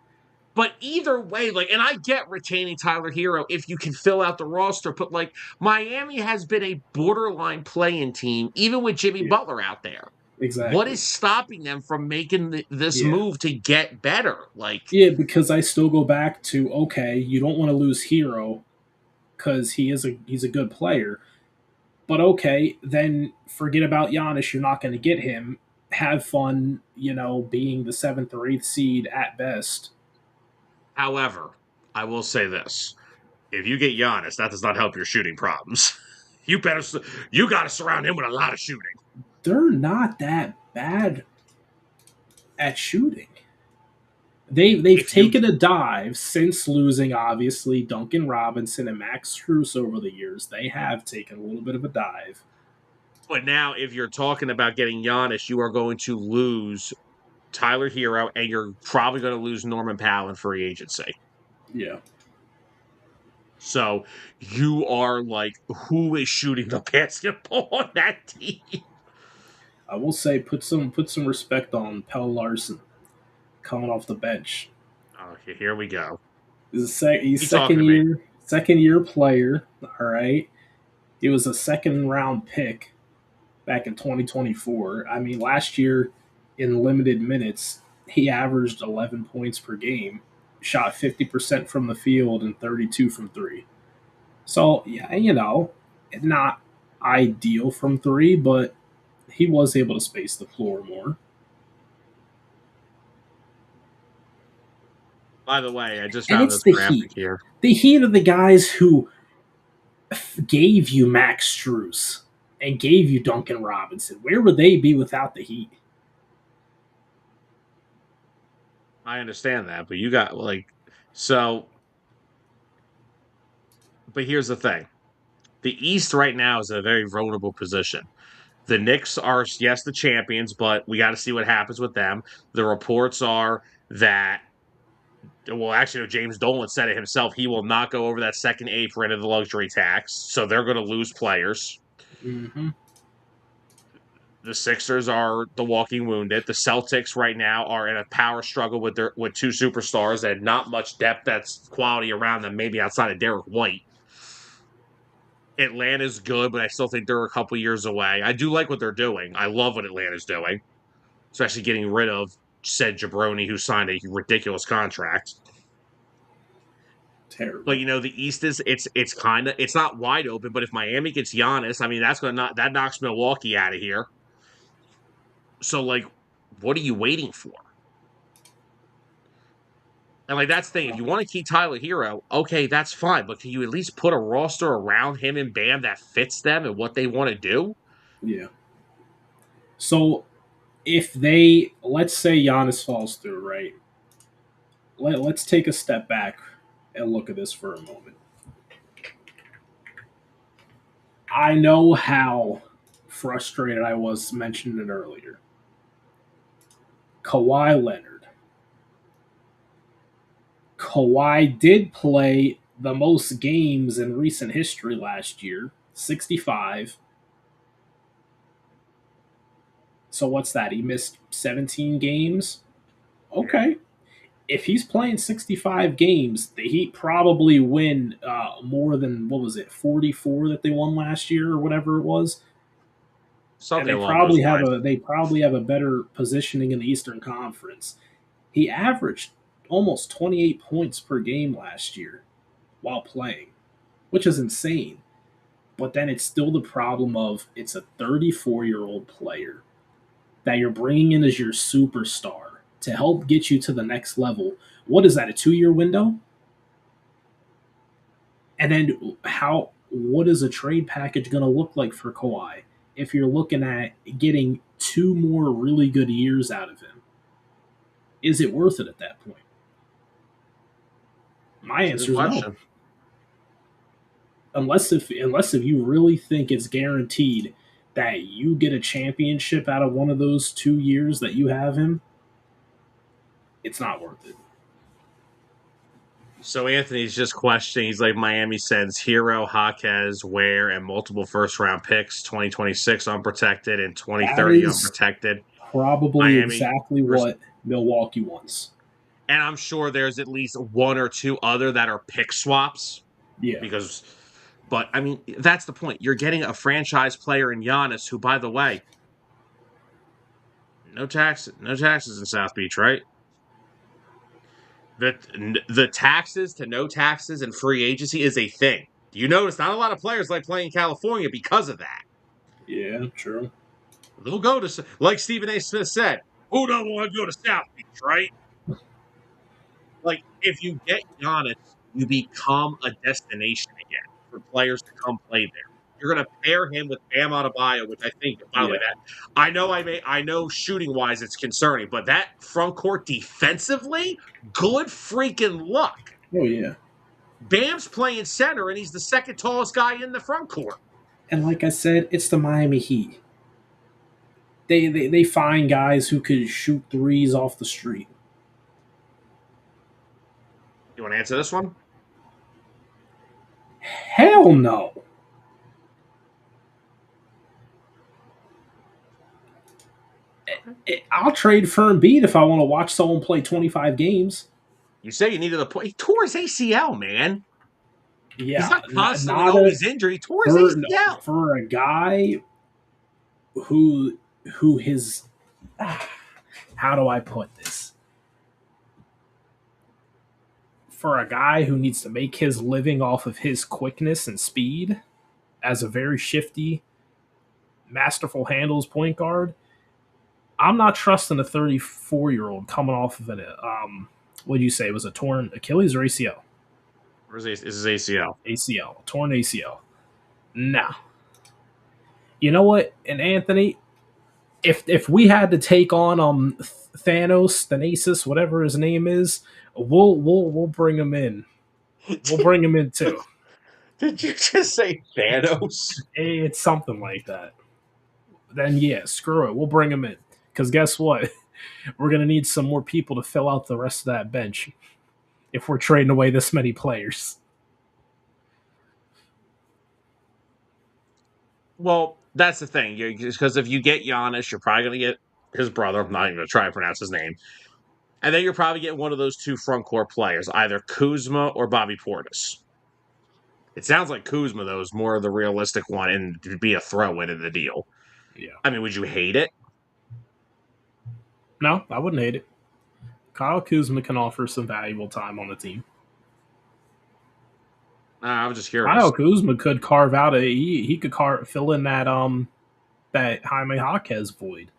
But either way, like, and I get retaining Tyler Hero if you can fill out the roster, but like, Miami has been a borderline playing team, even with Jimmy Yeah, Butler out there. What is exactly. stopping them from making this Yeah. move to get better? Like, Yeah, because I still go back to, okay, you don't want to lose Hero because he's a good player. But okay, then forget about Giannis. You're not going to get him. Have fun, being the seventh or eighth seed at best. however, I will say this: if you get Giannis, that does not help your shooting problems. You better, you got to surround him with a lot of shooting. They're not that bad at shooting. They've If you, taken a dive since losing, obviously, Duncan Robinson and Max Strus over the years. They have taken a little bit of a dive. but now if you're talking about getting Giannis, you are going to lose Tyler Hero, and you're probably going to lose Norman Powell in free agency. Yeah. So you are like, who is shooting the basketball on that team? I will say put some respect on Pell Larson coming off the bench. Okay, here we go. He's You talking to me? second year player. All right. He was a second round pick back in 2024. I mean, last year in limited minutes, he averaged 11 points per game, shot 50% from the field and 32 from three. So, yeah, not ideal from three, but he was able to space the floor more. By the way, I just And found it's this the graphic Heat. here. The Heat are the guys who gave you Max Strus and gave you Duncan Robinson. Where would they be without the Heat? I understand that, but you got like so. But here's the thing: the East right now is in a very vulnerable position. The Knicks are, yes, the champions, but we got to see what happens with them. The reports are that, well, actually, no, James Dolan said it himself. He will not go over that second apron of the luxury tax, so they're going to lose players. Mm-hmm. The Sixers are the walking wounded. The Celtics right now are in a power struggle with two superstars and not much depth that's quality around them, maybe outside of Derek White. Atlanta's good, but I still think they're a couple years away. I do like what they're doing. I love what Atlanta's doing, especially getting rid of said Jabroni, who signed a ridiculous contract. But Terrible. the East is it's kind of it's not wide open. But if Miami gets Giannis, I mean that knocks Milwaukee out of here. So like, what are you waiting for? And like that's the thing. If you want to keep Tyler Hero, okay, that's fine. But can you at least put a roster around him and Bam that fits them and what they want to do? Yeah. So if they, let's say Giannis falls through, right? Let's take a step back and look at this for a moment. I know how frustrated I was mentioning it earlier. Kawhi Leonard. Kawhi did play the most games in recent history last year, 65. So what's that? He missed 17 games? Okay. If he's playing 65 games, the Heat probably win more than, what was it, 44 that they won last year or whatever it was. And Something along those lines. they probably have a better positioning in the Eastern Conference. He averaged almost 28 points per game last year while playing, which is insane. But then it's still the problem of it's a 34-year-old player that you're bringing in as your superstar to help get you to the next level. What is that, a 2-year window? And then what is a trade package going to look like for Kawhi if you're looking at getting 2 more really good years out of him? Is it worth it at that point? My It's a good answer is no. question. Unless if you really think it's guaranteed that you get a championship out of one of those 2 years that you have him, it's not worth it. So Anthony's just questioning. He's like, Miami sends Hero, Jaquez, Ware, and multiple first round picks, 2026 unprotected and That 2030 is unprotected. probably Miami, exactly what Milwaukee wants. and I'm sure there's at least one or two other that are pick swaps Yeah. because, but I mean, that's the point. You're getting a franchise player in Giannis, who, by the way, no taxes in South Beach, right? The taxes to no taxes and free agency is a thing. Do you notice not a lot of players like playing California because of that? Yeah, true. They'll go to, like Stephen A. Smith said, who don't want to go to South Beach, right? Like, if you get Giannis, you become a destination again for players to come play there. You're going to pair him with Bam Adebayo, which I think, by the way, Yeah. that I know shooting wise it's concerning, but that front court defensively, good freaking luck. Oh yeah. Bam's playing center, and he's the second tallest guy in the front court. And like I said, it's the Miami Heat. They find guys who could shoot threes off the street. You want to answer this one? Hell no. I'll trade for Embiid if I want to watch someone play 25 games. You say you needed a point. He tore his ACL, man. He's Yeah, not constantly not a always injured. He tore his for ACL. for a guy who his how do I put this? For a guy who needs to make his living off of his quickness and speed as a very shifty, masterful handles point guard, I'm not trusting a 34-year-old coming off of What did you say? It was a torn Achilles or ACL? Or is his ACL? ACL. Torn ACL. Nah. You know what? And Anthony, if we had to take on Thanos, Thanasis, whatever his name is, we'll bring him in. We'll bring him in too. Did you just say Thanos? It's something like that. Then yeah, screw it. We'll bring him in. Because guess what? We're gonna need some more people to fill out the rest of that bench if we're trading away this many players. Well, that's the thing. Because if you get Giannis, you're probably going to get his brother. I'm not even going to try to pronounce his name. And then you're probably getting one of those two front court players, either Kuzma or Bobby Portis. It sounds like Kuzma, though, is more of the realistic one and to be a throw in the deal. Yeah. I mean, would you hate it? No, I wouldn't hate it. Kyle Kuzma can offer some valuable time on the team. I was just curious. Kyle Kuzma could carve out he could fill in that Jaime Jaquez void.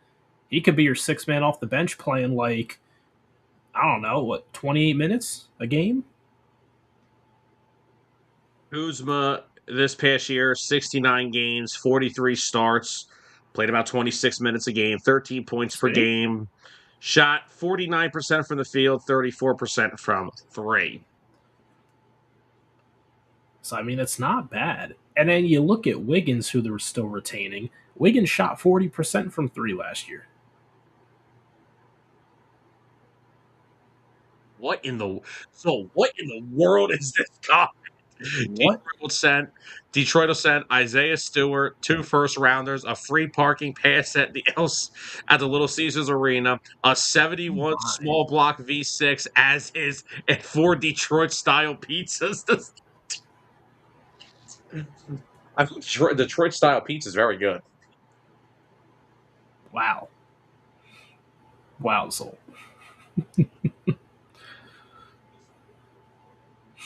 He could be your 6 man off the bench playing like I don't know what 28 minutes a game. Kuzma this past year, 69 games, 43 starts, played about 26 minutes a game, 13 points per See? game, shot 49% from the field, 34% from three. So I mean, it's not bad. And then you look at Wiggins, who they were still retaining. Wiggins shot 40% from three last year. What in the world is this guy? What? Detroit will send Isaiah Stewart, 2 first-rounders, a free parking pass at the Little Caesars Arena, a 71 My. small block V6 as is, and 4 Detroit-style pizzas. I think Detroit-style pizza is very good. Wow. Wow, Soul.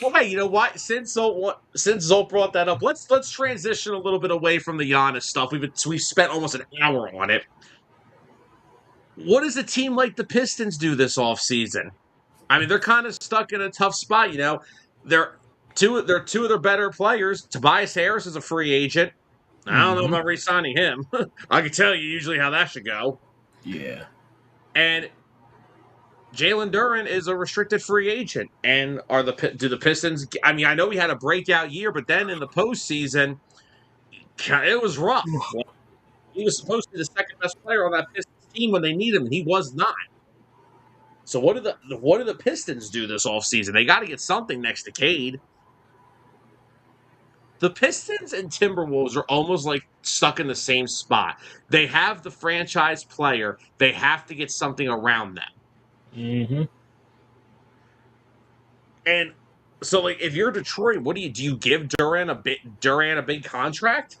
Well, hey, you know what? Since Zolt brought that up, let's transition a little bit away from the Giannis stuff. We've spent almost an hour on it. What does a team like the Pistons do this offseason? I mean, they're kind of stuck in a tough spot. You know, they're two of their better players. Tobias Harris is a free agent. I don't know about re-signing him. I can tell you usually how that should go. Yeah. And Jalen Duren is a restricted free agent. And do the Pistons? I mean, I know he had a breakout year, but then in the postseason, it was rough. He was supposed to be the second best player on that Pistons team when they need him, and he was not. So what do the Pistons do this offseason? They got to get something next to Cade. The Pistons and Timberwolves are almost like stuck in the same spot. They have the franchise player. They have to get something around them. Mm-hmm. And so, like, if you're Detroit, what do? You give Durant a big contract?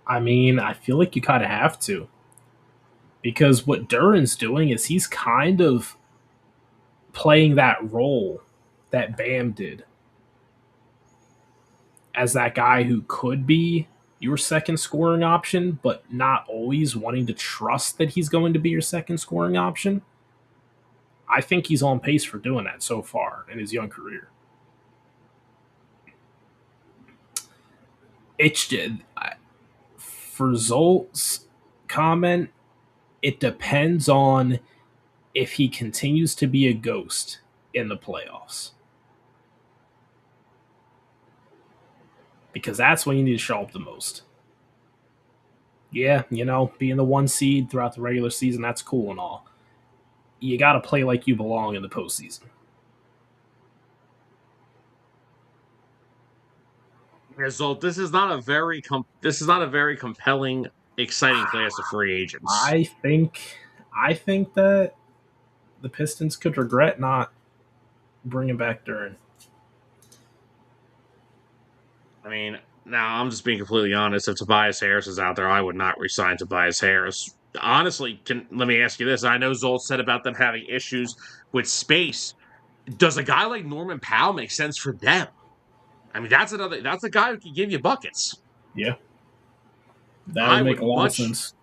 I mean, I feel like you kind of have to. Because what Duran's doing is he's kind of playing that role that Bam did as that guy who could be your second scoring option, but not always wanting to trust that he's going to be your second scoring option. I think he's on pace for doing that so far in his young career. It's just, for Zolt's comment, it depends on if he continues to be a ghost in the playoffs. Because that's when you need to show up the most. Yeah, being the 1 seed throughout the regular season, that's cool and all. You got to play like you belong in the postseason. Result. This is not a very compelling, exciting class of free agents. I think that the Pistons could regret not bringing back Duren. I mean, now I'm just being completely honest. If Tobias Harris is out there, I would not resign Tobias Harris. Honestly, let me ask you this. I know Zolt said about them having issues with space. Does a guy like Norman Powell make sense for them? I mean, that's a guy who can give you buckets. Yeah. That would make a lot of sense.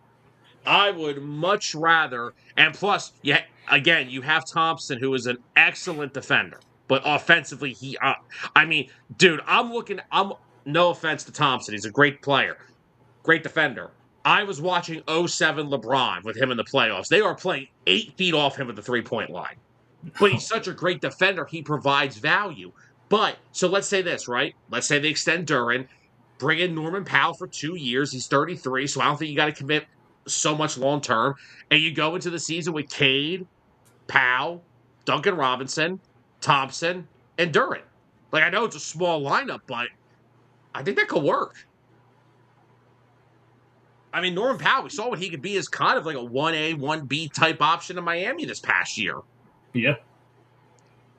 I would much rather, and plus, yeah, again, you have Thompson, who is an excellent defender, but offensively, I mean, dude, I'm no offense to Thompson, he's a great player, great defender. I was watching '07 LeBron with him in the playoffs. They are playing 8 feet off him at the 3-point line. But he's such a great defender. He provides value. But so let's say this, right? Let's say they extend Duran, bring in Norman Powell for 2 years. He's 33, so I don't think you got to commit so much long term. And you go into the season with Cade, Powell, Duncan Robinson, Thompson, and Duran. Like, I know it's a small lineup, but I think that could work. I mean, Norman Powell, we saw what he could be as kind of like a 1A, 1B type option in Miami this past year. Yeah.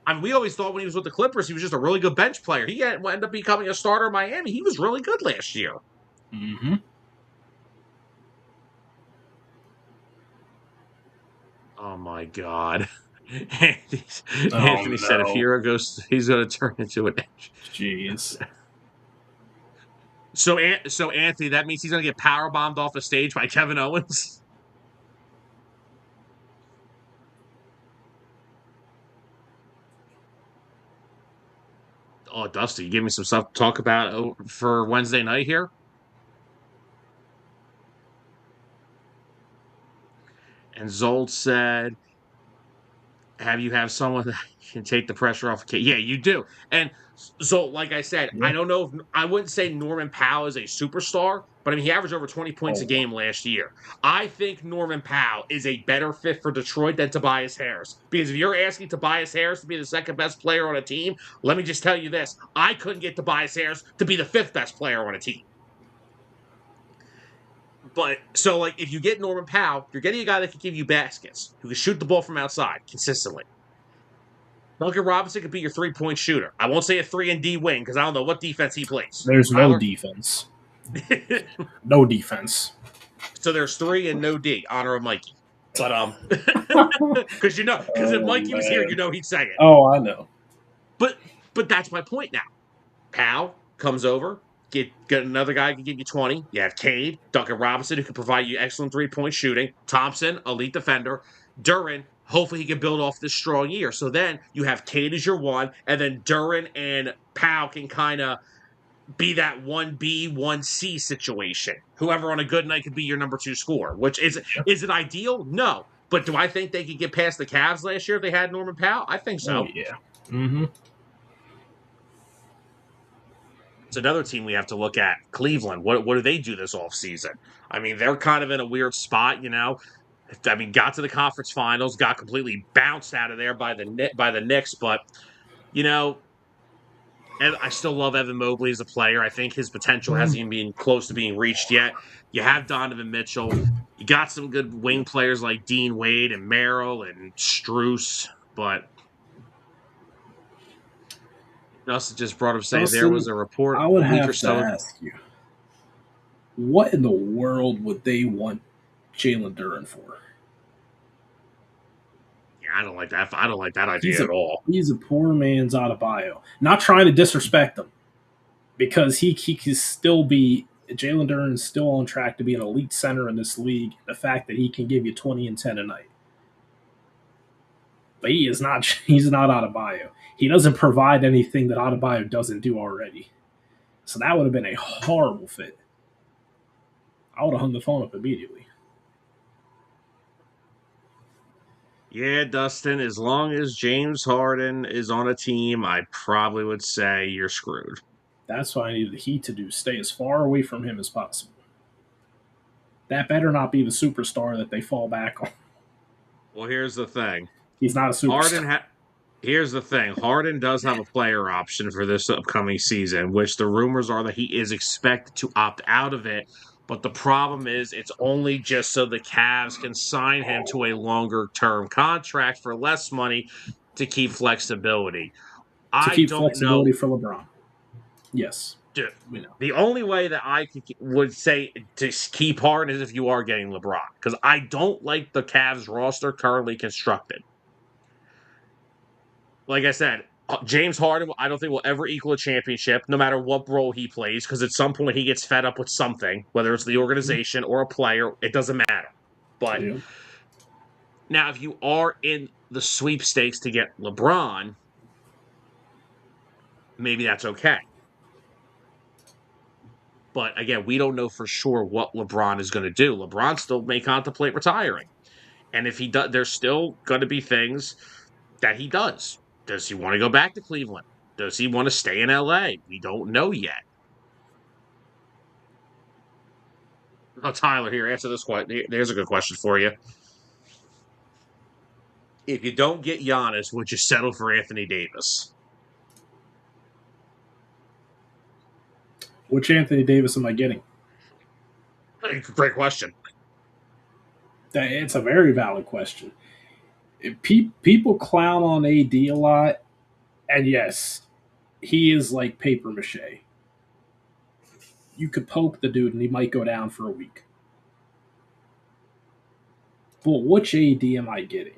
I mean, we always thought when he was with the Clippers, he was just a really good bench player. He ended up becoming a starter in Miami. He was really good last year. Mm-hmm. Oh, my God. Anthony said if Hero goes, he's going to turn into an edge. Jeez. So Anthony, that means he's going to get powerbombed off the stage by Kevin Owens? Oh, Dusty, give me some stuff to talk about for Wednesday night here. And Zold said, have you have someone that can take the pressure off? Yeah, you do. And so, like I said, Yeah. I don't know if I wouldn't say Norman Powell is a superstar, but I mean, he averaged over 20 points a game last year. I think Norman Powell is a better fit for Detroit than Tobias Harris. Because if you're asking Tobias Harris to be the second best player on a team, let me just tell you this. I couldn't get Tobias Harris to be the fifth best player on a team. But so, like, if you get Norman Powell, you're getting a guy that can give you baskets, who can shoot the ball from outside consistently. Duncan Robinson could be your 3-point shooter. I won't say a 3-and-D wing because I don't know what defense he plays. There's no defense. No defense. So there's 3 and no D. Honor of Mikey. But because if Mikey was here, he'd say it. Oh, I know. But that's my point now. Powell comes over, get another guy who can give you 20. You have Cade, Duncan Robinson, who can provide you excellent 3-point shooting. Thompson, elite defender. Duran, hopefully he can build off this strong year. So then you have Cade as your one, and then Duran and Powell can kind of be that 1B, 1C situation. Whoever on a good night could be your number 2 scorer, which is it ideal? No. But do I think they could get past the Cavs last year if they had Norman Powell? I think so. Oh, yeah. Mm-hmm. It's another team we have to look at. Cleveland. What do they do this offseason? I mean, they're kind of in a weird spot, I mean, got to the conference finals, got completely bounced out of there by the Knicks, but I still love Evan Mobley as a player. I think his potential hasn't even been close to being reached yet. You have Donovan Mitchell. You got some good wing players like Dean Wade and Merrill and Strus, but Dustin just brought up saying there was a report. I would have to ask you, what in the world would they want Jalen Duran for? Yeah, I don't like that. I don't like that idea at all. He's a poor man's Adebayo. Not trying to disrespect him, because he can still be. Jalen Duran is still on track to be an elite center in this league. The fact that he can give you 20 and 10 a night, but he's not Adebayo. He doesn't provide anything that Adebayo doesn't do already. So that would have been a horrible fit. I would have hung the phone up immediately. Yeah, Dustin, as long as James Harden is on a team, I probably would say you're screwed. That's what I need the Heat to do. Stay as far away from him as possible. That better not be the superstar that they fall back on. Well, here's the thing. He's not a superstar. Here's the thing. Harden does have a player option for this upcoming season, which the rumors are that he is expected to opt out of it. But the problem is it's only just so the Cavs can sign him to a longer-term contract for less money to keep flexibility. Flexibility for LeBron. Yes. Dude, the only way that I would say to keep Harden is if you are getting LeBron. Because I don't like the Cavs roster currently constructed. Like I said, James Harden, I don't think will ever equal a championship, no matter what role he plays, because at some point he gets fed up with something, whether it's the organization or a player, it doesn't matter. But Yeah. now, if you are in the sweepstakes to get LeBron, maybe that's okay. But again, we don't know for sure what LeBron is going to do. LeBron still may contemplate retiring. And if he does, there's still going to be things that he does. Does he want to go back to Cleveland? Does he want to stay in LA? We don't know yet. Oh, Tyler, here, answer this question. There's a good question for you. If you don't get Giannis, would you settle for Anthony Davis? Which Anthony Davis am I getting? Great question. It's a very valid question. People clown on AD a lot, and yes, he is like paper mache. You could poke the dude, and he might go down for a week. But which AD am I getting?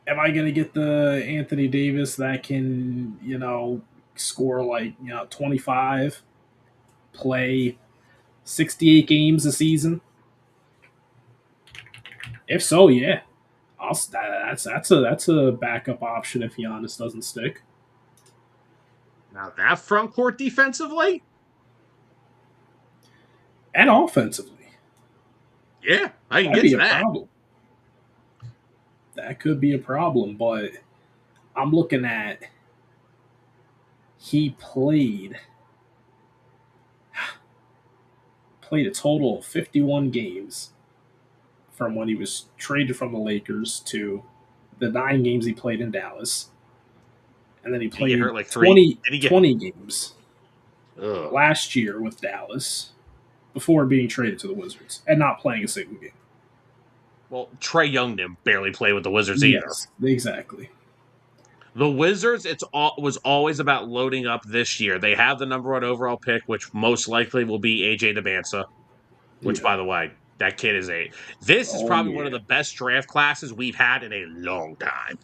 Am I going to get the Anthony Davis that can, score like 25, play 68 games a season? If so, yeah, that's a backup option if Giannis doesn't stick. Now, that front court defensively, And offensively, yeah, I can that'd get be to a that. problem. That could be a problem, but I'm looking at he played a total of 51 games from when he was traded from the Lakers to the 9 games he played in Dallas. And then he Did he get played hurt like three? 20, Did he get? 20 games Ugh. last year with Dallas before being traded to the Wizards and not playing a single game. Well, Trae Young didn't barely play with the Wizards either. Yes, exactly. The Wizards, was always about loading up this year. They have the number one overall pick, which most likely will be AJ DeBansa. Which, Yeah. by the way, that kid is a. This is Oh, probably one of yeah. the best draft classes we've had in a long time.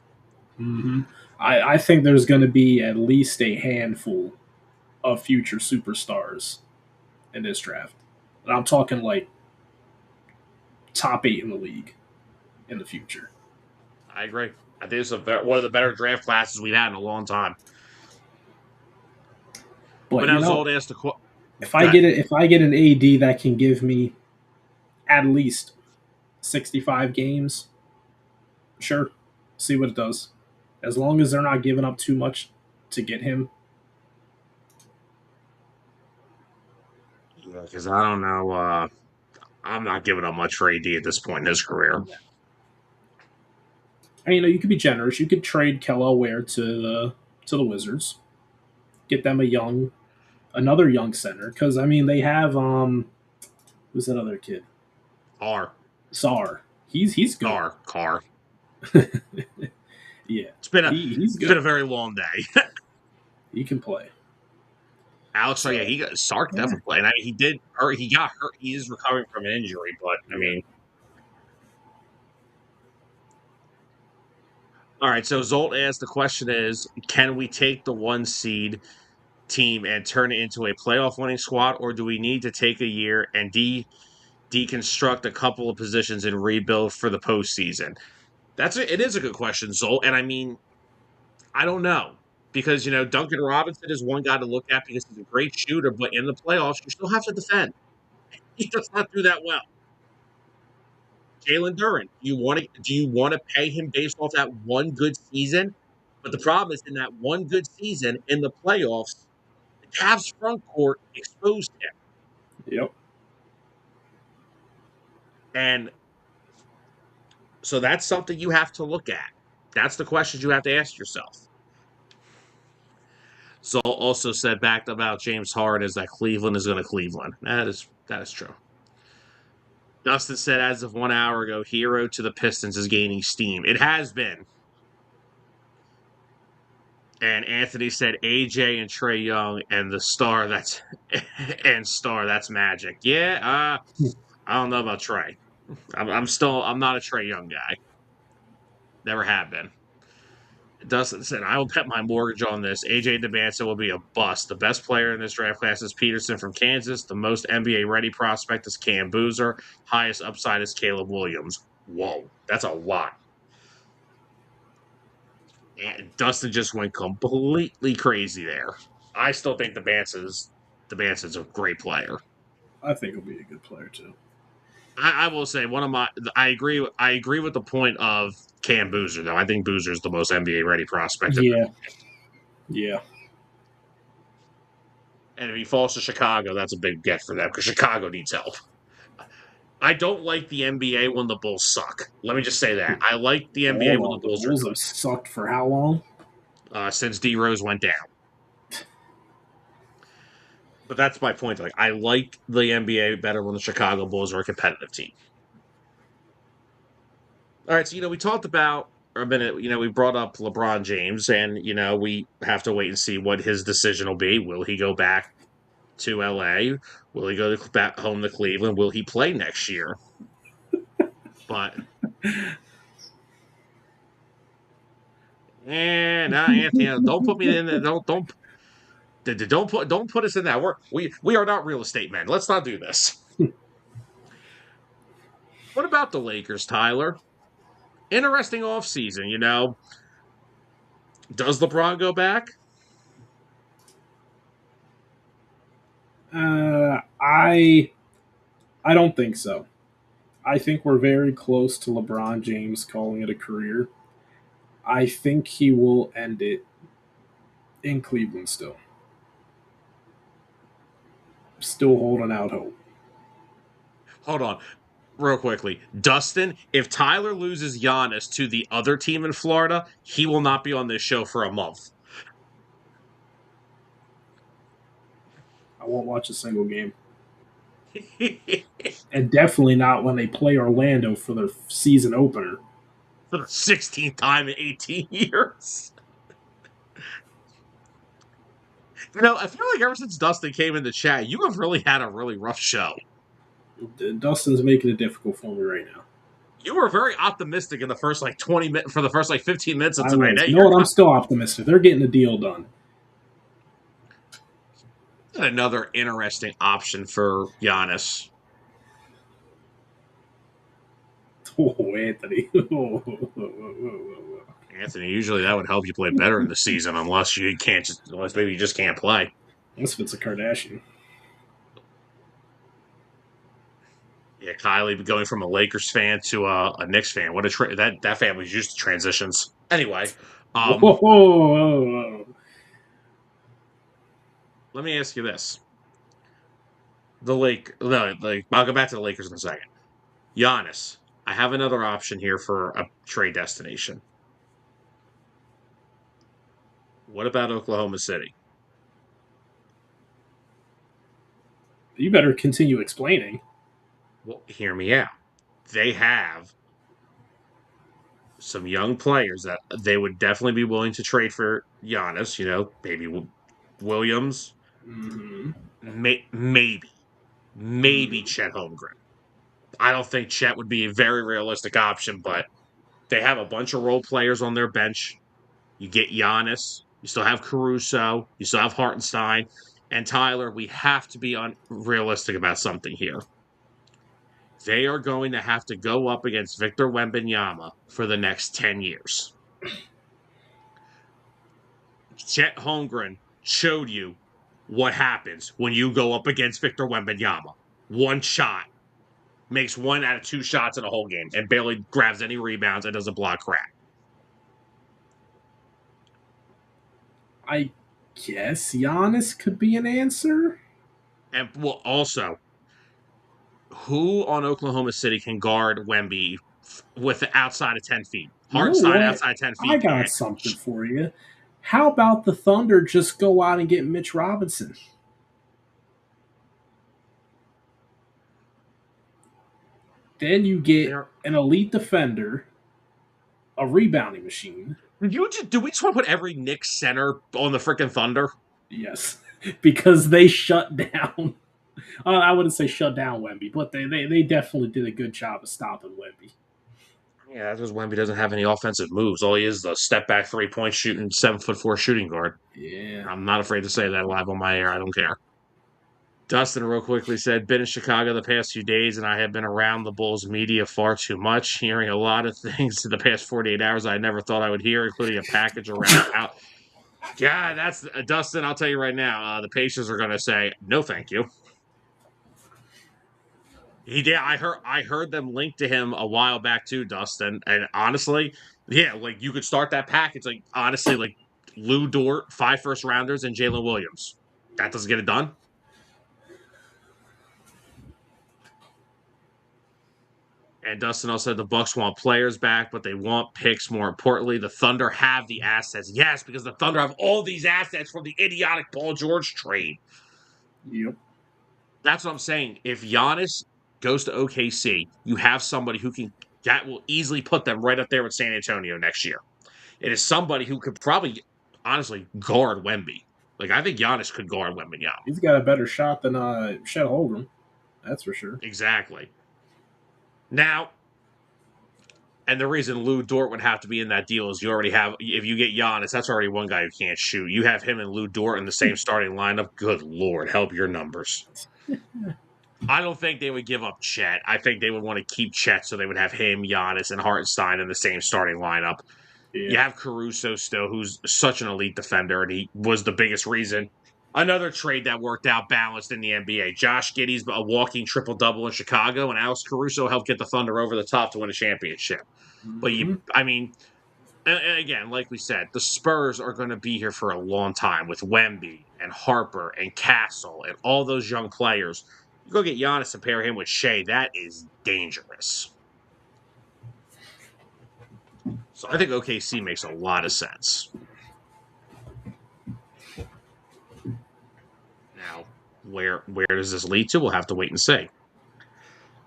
hmm I think there's going to be at least a handful of future superstars in this draft. And I'm talking like top 8 in the league in the future. I agree. I think it's one of the better draft classes we've had in a long time. But But now Zold asked a question. if I get an AD that can give me at least 65 games, sure, see what it does. As long as they're not giving up too much to get him. Because I don't know. I'm not giving up much for AD at this point in his career. And, you could be generous. You could trade Kello Ware to the Wizards, get them another young center. Because they have who's that other kid? R. Czar. He's good. Car. Yeah, It's been he's it's been a good. very long day. He can play. Alex, so yeah, So Sark yeah, definitely played. I mean, he did, or he got hurt. He is recovering from an injury, but I mean, all right. So Zolt asked the question is, can we take the 1 seed team and turn it into a playoff winning squad, or do we need to take a year and deconstruct a couple of positions and rebuild for the postseason? It is a good question, Zolt, and I mean, I don't know. Because, Duncan Robinson is one guy to look at because he's a great shooter, but in the playoffs, you still have to defend. He does not do that well. Jalen Duren, do you want to pay him based off that one good season? But the problem is in that one good season in the playoffs, the Cavs front court exposed him. yep. And so that's something you have to look at. That's the questions you have to ask yourself. So also said back about James Harden is that Cleveland is going to Cleveland. That is true. Dustin said as of 1 hour ago, Hero to the Pistons is gaining steam. It has been. And Anthony said AJ and Trae Young and the star that's Magic. Yeah, I don't know about Trae. I'm not a Trae Young guy. Never have been. Dustin said, I will bet my mortgage on this. AJ DeBansa will be a bust. The best player in this draft class is Peterson from Kansas. The most NBA ready prospect is Cam Boozer. Highest upside is Caleb Williams. Whoa, that's a lot. And Dustin just went completely crazy there. I still think DeBansa's a great player. I think he'll be a good player too. I will say one of my I agree with the point of Cam Boozer though. I think Boozer is the most NBA ready prospect. Yeah, yeah. And if he falls to Chicago, that's a big get for them because Chicago needs help. I don't like the NBA when the Bulls suck. Let me just say that. I like the NBA Hold when the on, the Bulls are Bulls have sucked for how long? good. Since D Rose went down. But that's my point. Like I like the NBA better when the Chicago Bulls are a competitive team. All right, so we talked about or a minute. We brought up LeBron James, and we have to wait and see what his decision will be. Will he go back to LA? Will he go back home to Cleveland? Will he play next year? But Anthony, don't put me in there. Don't put us in that. We are not real estate men. Let's not do this. What about the Lakers, Tyler? Interesting offseason. Does LeBron go back? I don't think so. I think we're very close to LeBron James calling it a career. I think he will end it in Cleveland still. Still holding out hope. Hold on, real quickly. Dustin, if Tyler loses Giannis to the other team in Florida, he will not be on this show for a month. I won't watch a single game. And definitely not when they play Orlando for their season opener. For the 16th time in 18 years. I feel like ever since Dustin came in the chat, you have really had a really rough show. Dustin's making it difficult for me right now. You were very optimistic in the first 20 minutes for the first 15 minutes of I tonight. was. You know what? I'm still optimistic. They're getting the deal done. Another interesting option for Giannis. Oh, Anthony. Anthony, usually that would help you play better in the season, unless maybe you just can't play. Unless it's a Kardashian. Yeah, Kylie going from a Lakers fan to a Knicks fan. What that family's used to transitions. Anyway, Whoa. Let me ask you this: I'll go back to the Lakers in a second. Giannis, I have another option here for a trade destination. What about Oklahoma City? You better continue explaining. Well, hear me out. They have some young players that they would definitely be willing to trade for Giannis. Maybe Williams, Mm-hmm. maybe Chet Holmgren. I don't think Chet would be a very realistic option, but they have a bunch of role players on their bench. You get Giannis. You still have Caruso. You still have Hartenstein. And Tyler, we have to be unrealistic about something here. They are going to have to go up against Victor Wembanyama for the next 10 years. Chet Holmgren showed you what happens when you go up against Victor Wembanyama. One shot, makes 1 out of 2 shots in a whole game, and barely grabs any rebounds and doesn't block crap. I guess Giannis could be an answer. And also, who on Oklahoma City can guard Wemby with the outside of 10 feet? You know Hartenstein what? outside 10 I feet. got something for you. How about the Thunder just go out and get Mitch Robinson? Then you get an elite defender, a rebounding machine. Do we just want to put every Knicks center on the freaking Thunder? Yes, because they shut down. I wouldn't say shut down Wemby, but they definitely did a good job of stopping Wemby. Yeah, that's because Wemby doesn't have any offensive moves. All he is a step back 3-point shooting 7'4" shooting guard. Yeah. I'm not afraid to say that live on my air. I don't care. Dustin real quickly said, been in Chicago the past few days, and I have been around the Bulls media far too much, hearing a lot of things in the past 48 hours I never thought I would hear, including a package around out. God, that's Dustin. I'll tell you right now, the Pacers are going to say no, thank you. He did. I heard them link to him a while back too, Dustin. And honestly, yeah, like you could start that package. Like honestly, like Lou Dort, 5 first rounders, and Jalen Williams. That doesn't get it done. And Dustin also said the Bucks want players back, but they want picks. More importantly, the Thunder have the assets. Yes, because the Thunder have all these assets from the idiotic Paul George trade. Yep. That's what I'm saying. If Giannis goes to OKC, you have somebody who can that will easily put them right up there with San Antonio next year. It is somebody who could probably honestly guard Wemby. Like I think Giannis could guard Wemby. He's got a better shot than Chet Holmgren. That's for sure. Exactly. Now, and the reason Lou Dort would have to be in that deal is you already have, if you get Giannis, that's already one guy who can't shoot. You have him and Lou Dort in the same starting lineup. Good Lord, help your numbers. I don't think they would give up Chet. I think they would want to keep Chet so they would have him, Giannis, and Hartenstein in the same starting lineup. Yeah. You have Caruso still, who's such an elite defender, and he was the biggest reason. Another trade that worked out balanced in the NBA. Josh Giddey's a walking triple-double in Chicago, and Alex Caruso helped get the Thunder over the top to win a championship. But and again, like we said, the Spurs are going to be here for a long time with Wemby and Harper and Castle and all those young players. You go get Giannis and pair him with Shea, that is dangerous. So I think OKC makes a lot of sense. Now, where does this lead to? We'll have to wait and see.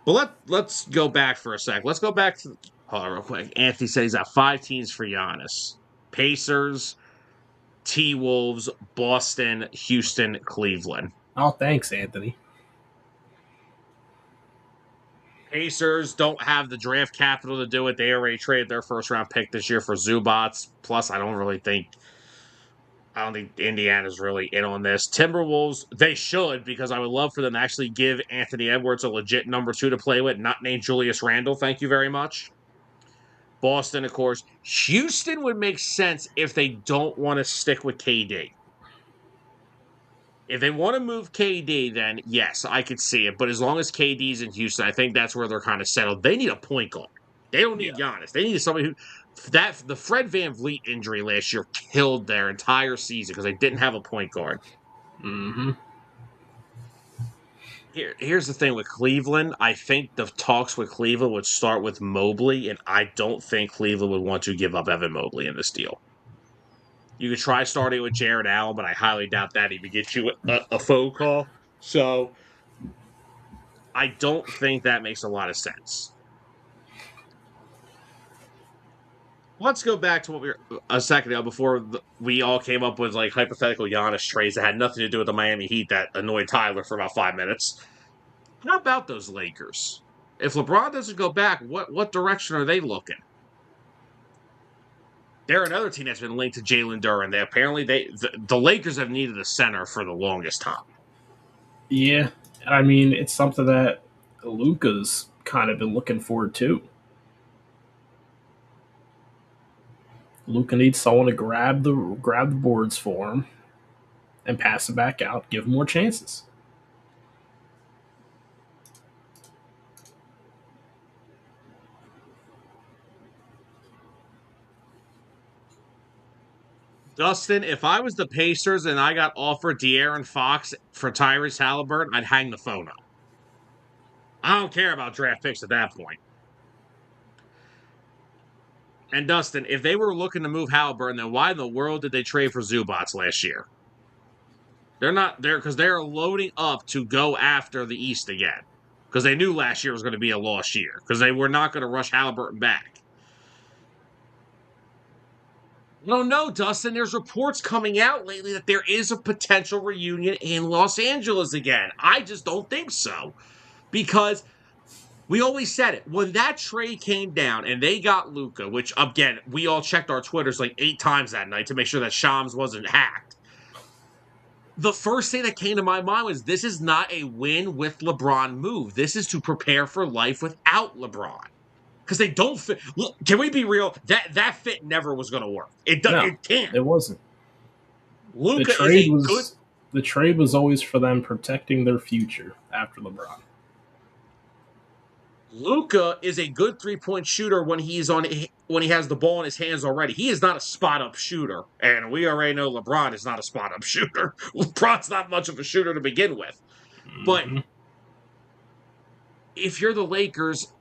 But let's go back for a sec. Let's go back to hold on real quick. Anthony said he's got 5 teams for Giannis: Pacers, T-Wolves, Boston, Houston, Cleveland. Oh, thanks, Anthony. Pacers don't have the draft capital to do it. They already traded their first round pick this year for Zubats. Plus, I don't think Indiana's really in on this. Timberwolves, they should, because I would love for them to actually give Anthony Edwards a legit number 2 to play with, not named Julius Randle. Thank you very much. Boston, of course. Houston would make sense if they don't want to stick with KD. If they want to move KD, then yes, I could see it. But as long as KD's in Houston, I think that's where they're kind of settled. They need a point guard. They don't need Giannis. They need somebody who the Fred VanVleet injury last year killed their entire season because they didn't have a point guard. Mm-hmm. Here's the thing with Cleveland. I think the talks with Cleveland would start with Mobley, and I don't think Cleveland would want to give up Evan Mobley in this deal. You could try starting with Jared Allen, but I highly doubt that he would get you a phone call. So I don't think that makes a lot of sense. Let's go back to what we were a second ago before we all came up with like hypothetical Giannis trades that had nothing to do with the Miami Heat that annoyed Tyler for about 5 minutes. How about those Lakers? If LeBron doesn't go back, what direction are they looking? They're another team that's been linked to Jalen Duren. The Lakers have needed a center for the longest time. Yeah, I mean it's something that Luka's kind of been looking forward to. Luka needs someone to grab the boards for him and pass it back out, give him more chances. Dustin, if I was the Pacers and I got offered De'Aaron Fox for Tyrese Halliburton, I'd hang the phone up. I don't care about draft picks at that point. And Dustin, if they were looking to move Halliburton, then why in the world did they trade for Zubats last year? They're not there because they're loading up to go after the East again. Because they knew last year was going to be a lost year. Because they were not going to rush Halliburton back. I don't know, Dustin. There's reports coming out lately that there is a potential reunion in Los Angeles again. I just don't think so. Because We always said it. When that trade came down and they got Luka, which, again, we all checked our Twitters like 8 times that night to make sure that Shams wasn't hacked. The first thing that came to my mind was this is not a win with LeBron move. This is to prepare for life without LeBron. Because they don't fit. Look, can we be real? That fit never was going to work. No, It can't. it wasn't. The Luka is trade a good was the trade was always for them protecting their future after LeBron. Luka is a good 3-point shooter when he has the ball in his hands already. He is not a spot up shooter, and we already know LeBron is not a spot up shooter. LeBron's not much of a shooter to begin with. But Mm-hmm. if you're the Lakers,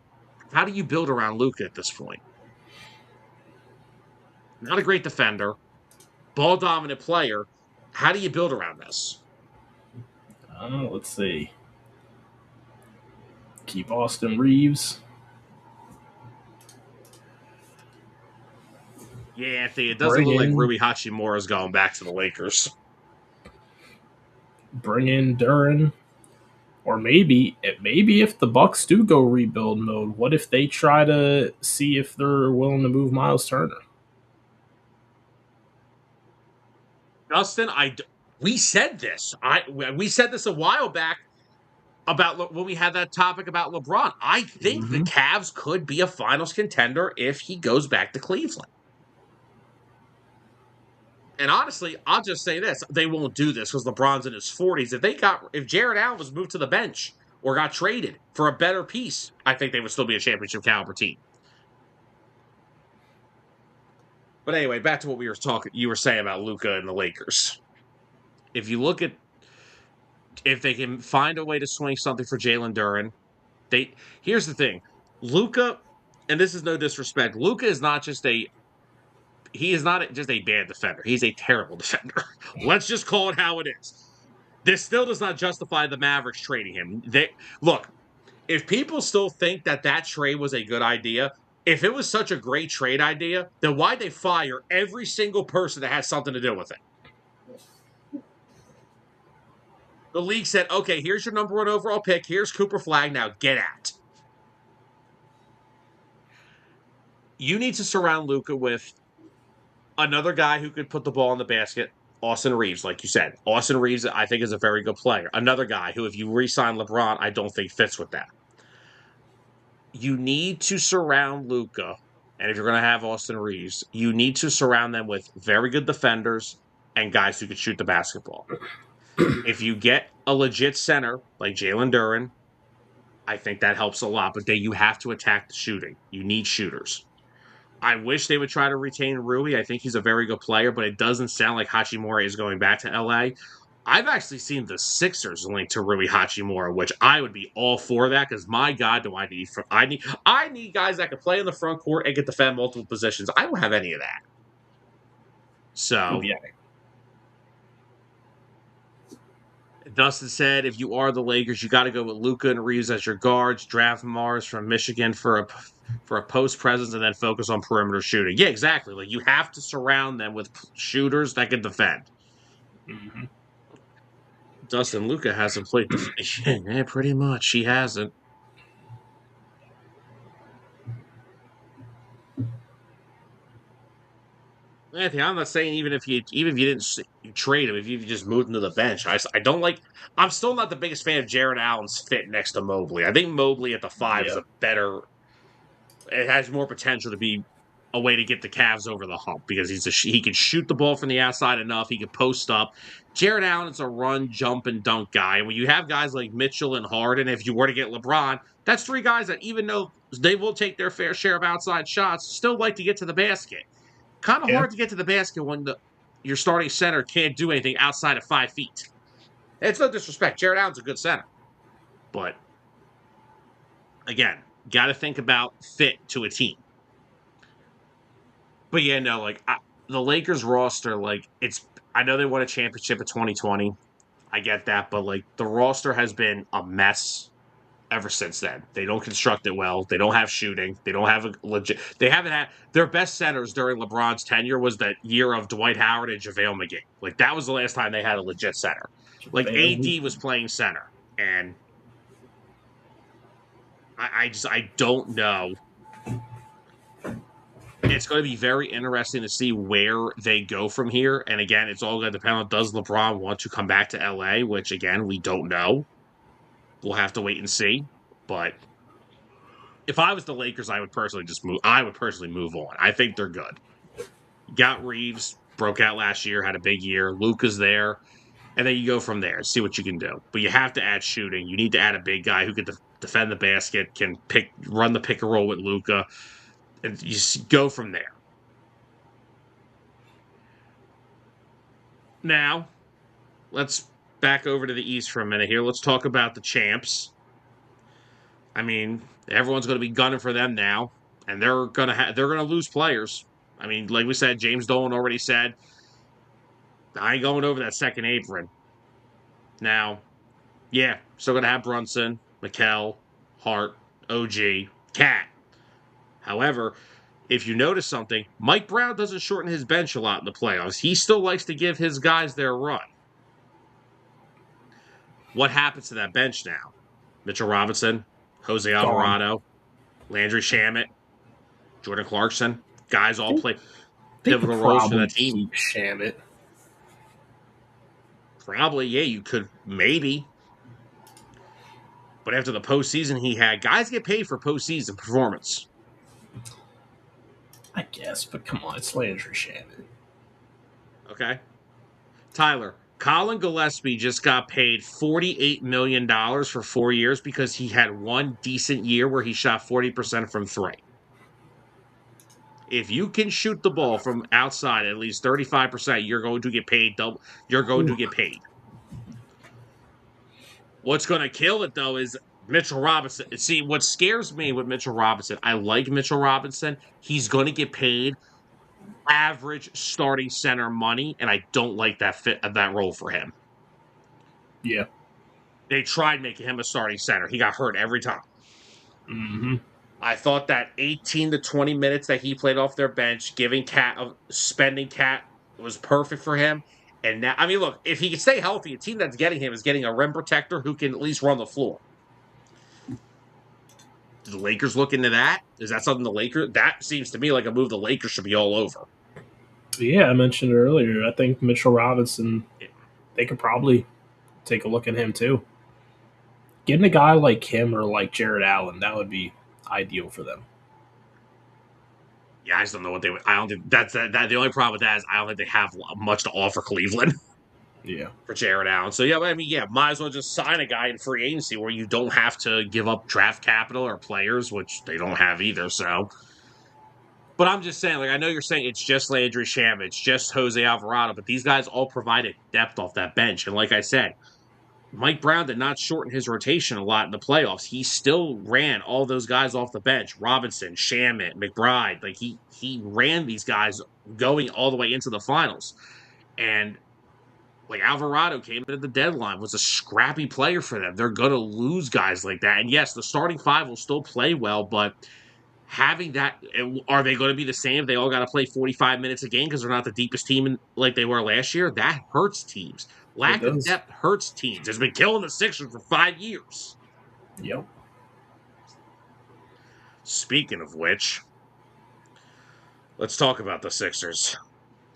how do you build around Luka at this point? Not a great defender, ball dominant player. How do you build around this? Let's see. Keep Austin Reeves. Yeah, Anthony, it doesn't Bring look like in Rui Hachimura is going back to the Lakers. bring in Duran. Or maybe if the Bucks do go rebuild mode, what if they try to see if they're willing to move Miles Turner? Dustin, we said this. We said this a while back about when we had that topic about LeBron. I think the Mm-hmm. Cavs could be a finals contender if he goes back to Cleveland. And honestly, I'll just say this: they won't do this because LeBron's in his 40s. If Jared Allen was moved to the bench or got traded for a better piece, I think they would still be a championship caliber team. But anyway, back to what you were saying about Luka and the Lakers. If you look at if they can find a way to swing something for Jalen Duren, here's the thing. Luka, and this is no disrespect, Luka is not just a bad defender. He's a terrible defender. Let's just call it how it is. This still does not justify the Mavericks trading him. Look, if people still think that trade was a good idea, if it was such a great trade idea, then why'd they fire every single person that has something to do with it? The league said, okay, here's your number 1 overall pick. Here's Cooper Flag. Now get out. You need to surround Luka with another guy who could put the ball in the basket. Austin Reeves, like you said. Austin Reeves, I think, is a very good player. Another guy who, if you re-sign LeBron, I don't think fits with that. You need to surround Luka, and if you're going to have Austin Reeves, you need to surround them with very good defenders and guys who can shoot the basketball. If you get a legit center like Jalen Duren, I think that helps a lot. But then you have to attack the shooting. You need shooters. I wish they would try to retain Rui. I think he's a very good player, but it doesn't sound like Hachimura is going back to LA. I've actually seen the Sixers linked to Rui Hachimura, which I would be all for that because my God, do I need guys that can play in the front court and can defend multiple positions. I don't have any of that. So Yeah. Dustin said, if you are the Lakers, you got to go with Luka and Reeves as your guards. Draft Mars from Michigan for a post presence, and then focus on perimeter shooting. Yeah, exactly. Like you have to surround them with shooters that can defend. Mm-hmm. Dustin, Luka hasn't played defense. Yeah, pretty much. He hasn't. Anthony, I'm not saying even if you didn't trade him, if you just moved him to the bench, I don't like. I'm still not the biggest fan of Jared Allen's fit next to Mobley. I think Mobley at the 5 is Yeah. a better. It has more potential to be a way to get the Cavs over the hump because he can shoot the ball from the outside enough. He can post up. Jared Allen is a run, jump, and dunk guy. And when you have guys like Mitchell and Harden, if you were to get LeBron, that's 3 guys that even though they will take their fair share of outside shots, still like to get to the basket. Kind of Yeah. hard to get to the basket when your starting center can't do anything outside of 5 feet. It's no disrespect. Jared Allen's a good center. But, again, got to think about fit to a team. But yeah, no, like the Lakers roster, like I know they won a championship in 2020. I get that, but like the roster has been a mess ever since then. They don't construct it well. They don't have shooting. They don't have a legit. They haven't had their best centers during LeBron's tenure was that year of Dwight Howard and JaVale McGee. Like that was the last time they had a legit center. Like AD was playing center, and I don't know. It's going to be very interesting to see where they go from here. And again, it's all going to depend on does LeBron want to come back to LA, which again, we don't know. We'll have to wait and see. But if I was the Lakers, I would personally just move. I would personally move on. I think they're good. Got Reeves, broke out last year, had a big year. Luka's there, and then you go from there. See what you can do. But you have to add shooting. You need to add a big guy who can defend the basket, can run the pick and roll with Luka, and you go from there. Now, let's back over to the East for a minute here. Let's talk about the champs. I mean, everyone's going to be gunning for them now, and they're gonna lose players. I mean, like we said, James Dolan already said, I ain't going over that second apron. Now, yeah, still gonna have Brunson, McKell, Hart, OG, Cat. However, if you notice something, Mike Brown doesn't shorten his bench a lot in the playoffs. He still likes to give his guys their run. What happens to that bench now? Mitchell Robinson, Jose Gone. Alvarado, Landry Shamet, Jordan Clarkson. Guys all They, play they could pivotal roles for probably that team. keep Shamit. Probably, yeah, you could maybe. But after the postseason he had, guys get paid for postseason performance. I guess, but come on, it's Landry Shamit. Okay. Tyler, Colin Gillespie just got paid $48 million for 4 years because he had one decent year where he shot 40% from three. If you can shoot the ball from outside at least 35%, you're going to get paid double. You're going to get paid. What's going to kill it, though, is Mitchell Robinson. See, what scares me with Mitchell Robinson, I like Mitchell Robinson. He's going to get paid average starting center money, and I don't like that role for him. Yeah. They tried making him a starting center. He got hurt every time. Mm-hmm. I thought that 18 to 20 minutes that he played off their bench, spending Cat was perfect for him. And now, I mean, look, if he can stay healthy, a team that's getting him is getting a rim protector who can at least run the floor. Do the Lakers look into that? Is that something the Lakers? That seems to me like a move the Lakers should be all over. Yeah, I mentioned earlier. I think Mitchell Robinson, they could probably take a look at him too. Getting a guy like him or like Jared Allen, that would be ideal for them. Yeah, I just don't know what they would. I don't think that's that. The only problem with that is I don't think they have much to offer Cleveland Yeah. for Jared Allen. So yeah, I mean, yeah, might as well just sign a guy in free agency where you don't have to give up draft capital or players, which they don't have either. So, but I'm just saying, like I know you're saying it's just Landry Shamet, it's just Jose Alvarado, but these guys all provided depth off that bench, and like I said, Mike Brown did not shorten his rotation a lot in the playoffs. He still ran all those guys off the bench. Robinson, Shamet, McBride. Like he ran these guys going all the way into the finals. And like Alvarado came into the deadline, was a scrappy player for them. They're gonna lose guys like that. And yes, the starting five will still play well, but having that, are they going to be the same? They all got to play 45 minutes a game because they're not the deepest team like they were last year. That hurts teams. It Lack of does. depth hurts teams. It's been killing the Sixers for 5 years. Yep. Speaking of which, let's talk about the Sixers.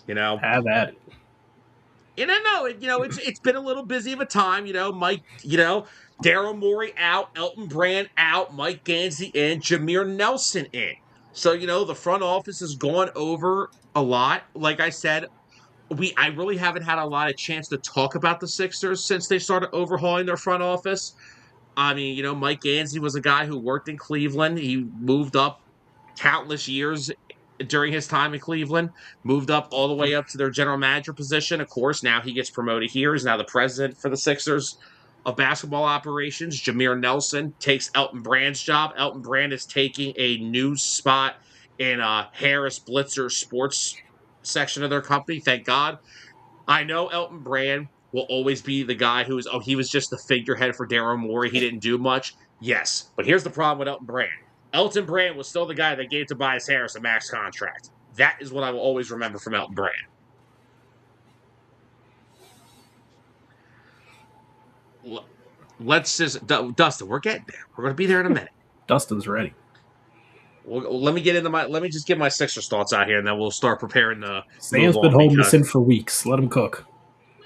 You know, Have at it. and I know it. It's been a little busy of a time. Mike. Daryl Morey out, Elton Brand out, Mike Gansey in, Jameer Nelson in. So the front office has gone over a lot. Like I said, I really haven't had a lot of chance to talk about the Sixers since they started overhauling their front office. I mean, Mike Gansey was a guy who worked in Cleveland. He moved up countless years during his time in Cleveland, moved up all the way up to their general manager position. Of course, now he gets promoted here. He's now the president for the Sixers of basketball operations. Jameer Nelson takes Elton Brand's job. Elton Brand is taking a new spot in Harris Blitzer sports section of their company. Thank God. I know Elton Brand will always be the guy he was just the figurehead for Daryl Morey. He didn't do much. Yes, but here's the problem with Elton Brand. Elton Brand was still the guy that gave Tobias Harris a max contract. That is what I will always remember from Elton Brand. Let's just, Dustin, we're getting there. We're going to be there in a minute. Dustin's ready. Well, let me just get my Sixers thoughts out here, and then we'll start preparing to move Sam's been on. holding Because this in for weeks. Let him cook.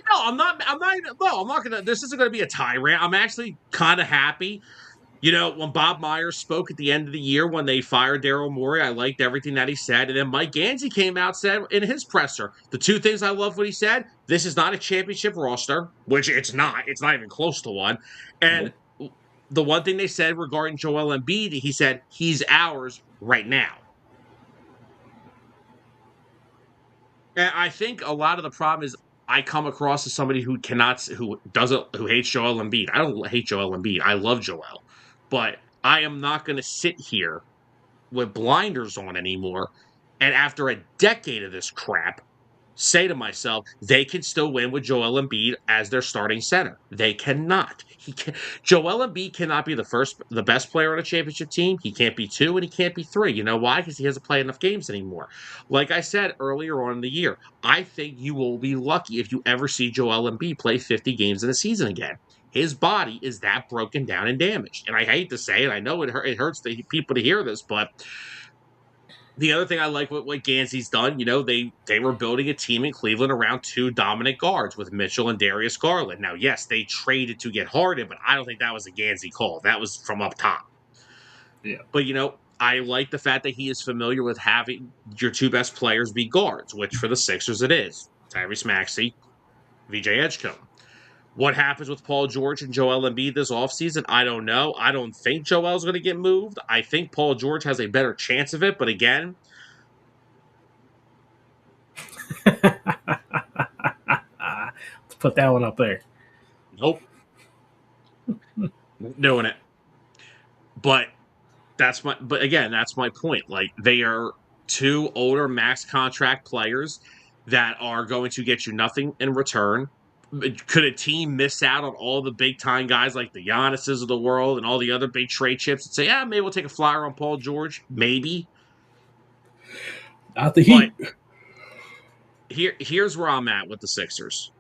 no, I'm not. I'm not even. No, I'm not gonna. This isn't gonna be a tirade. I'm actually kind of happy. When Bob Myers spoke at the end of the year when they fired Daryl Morey, I liked everything that he said. And then Mike Gansey came out said in his presser, the two things I love what he said: this is not a championship roster, which it's not. It's not even close to one. And Nope. the one thing they said regarding Joel Embiid, he said he's ours right now. And I think a lot of the problem is I come across as somebody who who hates Joel Embiid. I don't hate Joel Embiid. I love Joel, but I am not going to sit here with blinders on anymore. And after a decade of this crap, say to myself, they can still win with Joel Embiid as their starting center. They cannot. Joel Embiid cannot be the best player on a championship team. He can't be two, and he can't be three. You know why? Because he hasn't played enough games anymore. Like I said earlier on in the year, I think you will be lucky if you ever see Joel Embiid play 50 games in a season again. His body is that broken down and damaged. And I hate to say it. I know it hurts the people to hear this, but the other thing I like what Gansey's done, they were building a team in Cleveland around two dominant guards with Mitchell and Darius Garland. Now, yes, they traded to get Harden, but I don't think that was a Gansey call. That was from up top. Yeah. But I like the fact that he is familiar with having your two best players be guards, which for the Sixers it is Tyrese Maxey, VJ Edgecombe. What happens with Paul George and Joel Embiid this offseason? I don't know. I don't think Joel's going to get moved. I think Paul George has a better chance of it, but again, Let's put that one up there. nope. Doing it. But that's my point. Like, they are two older max contract players that are going to get you nothing in return. Could a team miss out on all the big time guys like the Giannis's of the world and all the other big trade chips and say, yeah, maybe we'll take a flyer on Paul George? Maybe. Not the But Heat. here's where I'm at with the Sixers.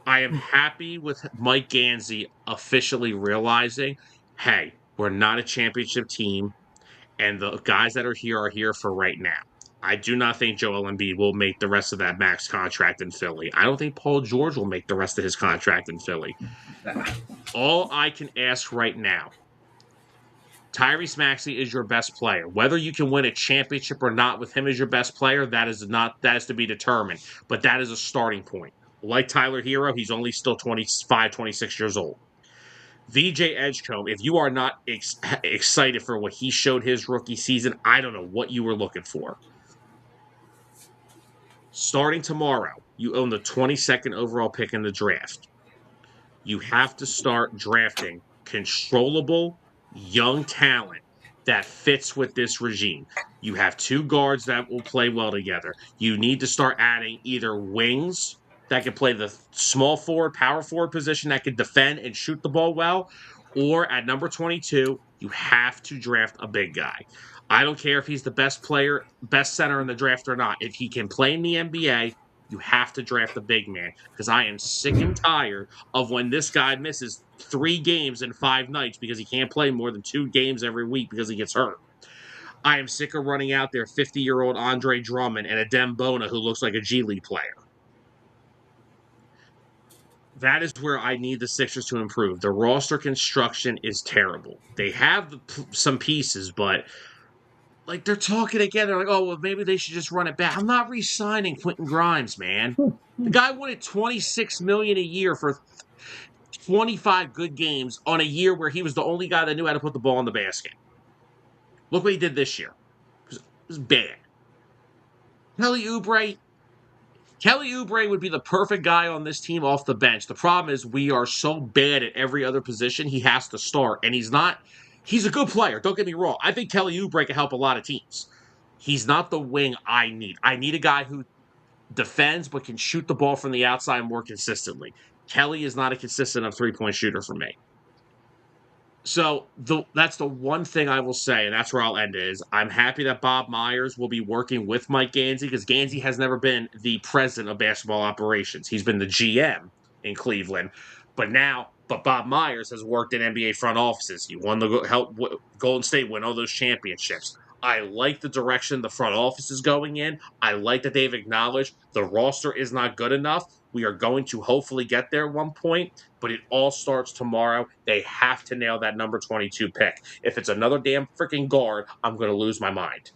I am happy with Mike Gansey officially realizing, hey, we're not a championship team, and the guys that are here for right now. I do not think Joel Embiid will make the rest of that max contract in Philly. I don't think Paul George will make the rest of his contract in Philly. All I can ask right now, Tyrese Maxey is your best player. Whether you can win a championship or not with him as your best player, that is to be determined. But that is a starting point. Like Tyler Hero, he's only still 25, 26 years old. VJ Edgecombe, if you are not excited for what he showed his rookie season, I don't know what you were looking for. Starting tomorrow, you own the 22nd overall pick in the draft. You have to start drafting controllable young talent that fits with this regime. You have two guards that will play well together. You need to start adding either wings that can play the small forward, power forward position that can defend and shoot the ball well, or at number 22, you have to draft a big guy. I don't care if he's the best player, best center in the draft or not. If he can play in the NBA, you have to draft a big man because I am sick and tired of when this guy misses 3 games in 5 nights because he can't play more than 2 games every week because he gets hurt. I am sick of running out there 50-year-old Andre Drummond and a Dem Bona who looks like a G League player. That is where I need the Sixers to improve. The roster construction is terrible. They have some pieces, but like they're talking again. They're like, oh, well, maybe they should just run it back. I'm not re-signing Quentin Grimes, man. The guy wanted $26 million a year for 25 good games on a year where he was the only guy that knew how to put the ball in the basket. Look what he did this year. It was bad. Kelly Oubre would be the perfect guy on this team off the bench. The problem is we are so bad at every other position he has to start, and he's not. He's a good player. Don't get me wrong. I think Kelly Oubre can help a lot of teams. He's not the wing I need. I need a guy who defends but can shoot the ball from the outside more consistently. Kelly is not a consistent enough three-point shooter for me. So that's the one thing I will say, and that's where I'll end it, is I'm happy that Bob Myers will be working with Mike Gansey because Gansey has never been the president of basketball operations. He's been the GM in Cleveland. But now But Bob Myers has worked in NBA front offices. He won the help Golden State win all those championships. I like the direction the front office is going in. I like that they've acknowledged the roster is not good enough. We are going to hopefully get there at one point, but it all starts tomorrow. They have to nail that number 22 pick. If it's another damn freaking guard, I'm going to lose my mind.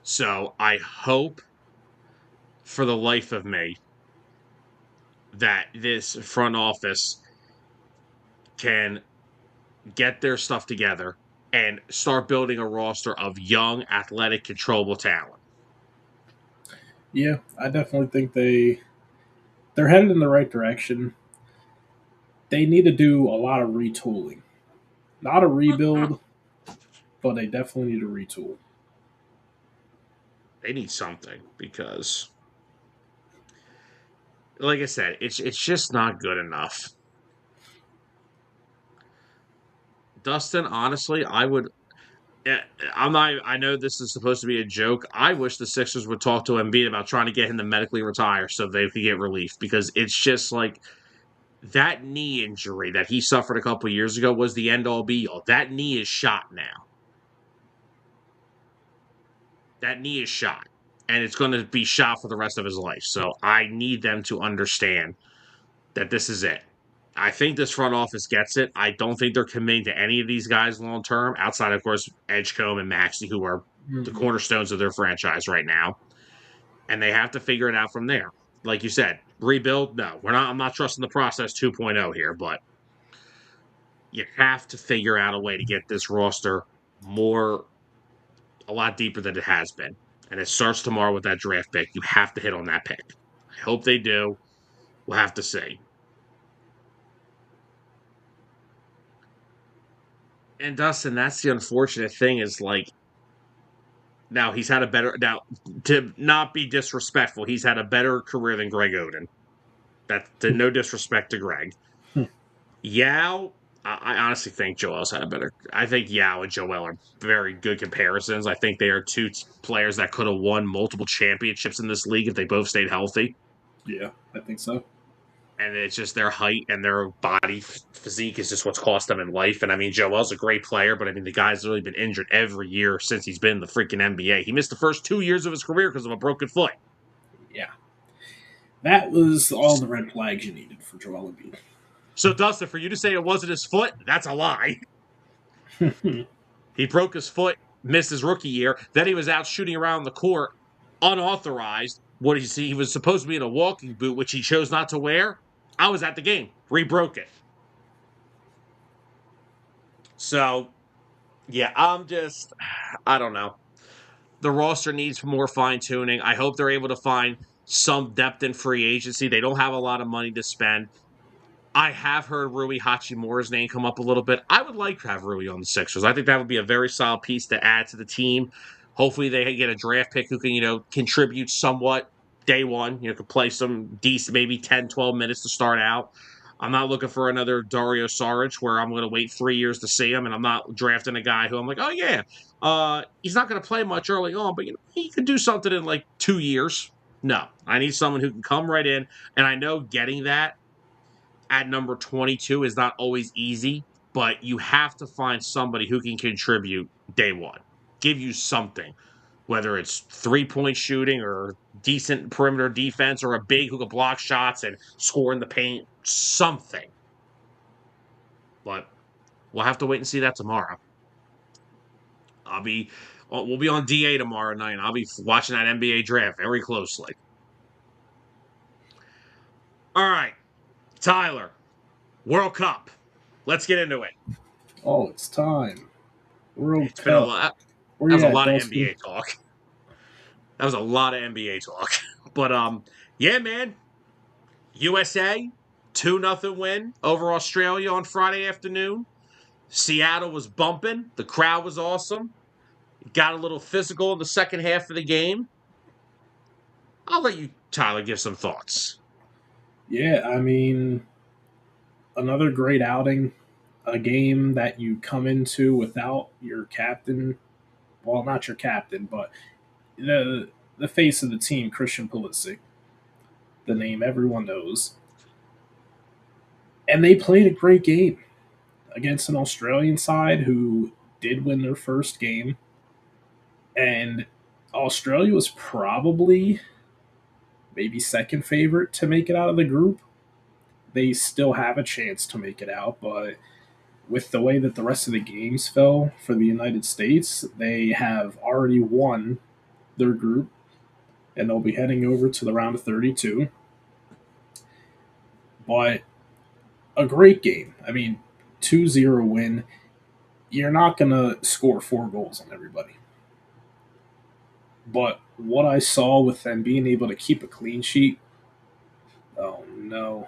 So I hope for the life of me that this front office can get their stuff together and start building a roster of young, athletic, controllable talent. Yeah, I definitely think they're headed in the right direction. They need to do a lot of retooling. Not a rebuild, but they definitely need to retool. They need something because, like I said, it's just not good enough. Dustin, honestly, I would. I'm not. I know this is supposed to be a joke. I wish the Sixers would talk to Embiid about trying to get him to medically retire so they could get relief because it's just like that knee injury that he suffered a couple years ago was the end all be all. That knee is shot now. That knee is shot. And it's going to be shot for the rest of his life. So I need them to understand that this is it. I think this front office gets it. I don't think they're committing to any of these guys long term, outside, of course, Edgecombe and Maxey, who are the Mm-hmm. cornerstones of their franchise right now. And they have to figure it out from there. Like you said, rebuild? No, we're not. I'm not trusting the process 2.0 here, but you have to figure out a way to get this roster a lot deeper than it has been. And it starts tomorrow with that draft pick. You have to hit on that pick. I hope they do. We'll have to see. And Dustin, that's the unfortunate thing is like now he's had a better now to not be disrespectful, he's had a better career than Greg Oden. That's no disrespect to Greg. Yao, I honestly think Joel's had a better. I think Yao and Joel are very good comparisons. I think they are two players that could have won multiple championships in this league if they both stayed healthy. Yeah, I think so. And it's just their height and their body physique is just what's cost them in life. And I mean, Joel's a great player, but I mean, the guy's really been injured every year since he's been in the freaking NBA. He missed the first 2 years of his career because of a broken foot. Yeah, that was all the red flags you needed for Joel Embiid. So, Dustin, for you to say it wasn't his foot, that's a lie. He broke his foot, missed his rookie year. Then he was out shooting around the court unauthorized. What he see? He was supposed to be in a walking boot, which he chose not to wear. I was at the game. Re-broke it. So, yeah, I don't know. The roster needs more fine tuning. I hope they're able to find some depth in free agency. They don't have a lot of money to spend. I have heard Rui Hachimura's name come up a little bit. I would like to have Rui on the Sixers. I think that would be a very solid piece to add to the team. Hopefully they get a draft pick who can, contribute somewhat day one, could play some decent, maybe 10, 12 minutes to start out. I'm not looking for another Dario Saric where I'm going to wait 3 years to see him, and I'm not drafting a guy who I'm like, oh, yeah, he's not going to play much early on, but he could do something in like 2 years. No, I need someone who can come right in, and I know getting that at number 22 is not always easy, but you have to find somebody who can contribute day one, give you something, whether it's 3-point shooting or decent perimeter defense or a big who can block shots and score in the paint, something. But we'll have to wait and see that tomorrow. We'll be on DA tomorrow night, and I'll be watching that NBA draft very closely. All right, Tyler, World Cup. Let's get into it. Oh, it's time. World It's been a Cup. lot. Where That was you a at, lot of Dustin? NBA talk. That was a lot of NBA talk. But yeah, man. USA 2-0 win over Australia on Friday afternoon. Seattle was bumping. The crowd was awesome. Got a little physical in the second half of the game. I'll let you, Tyler, give some thoughts. Yeah, I mean, another great outing. A game that you come into without your captain. Well, not your captain, but the face of the team, Christian Pulisic, the name everyone knows. And they played a great game against an Australian side who did win their first game. And Australia was probably maybe second favorite to make it out of the group. They still have a chance to make it out, but with the way that the rest of the games fell for the United States, they have already won their group and they'll be heading over to the round of 32. But a great game. I mean, 2-0 win. You're not going to score 4 goals on everybody. But what I saw with them being able to keep a clean sheet, oh no.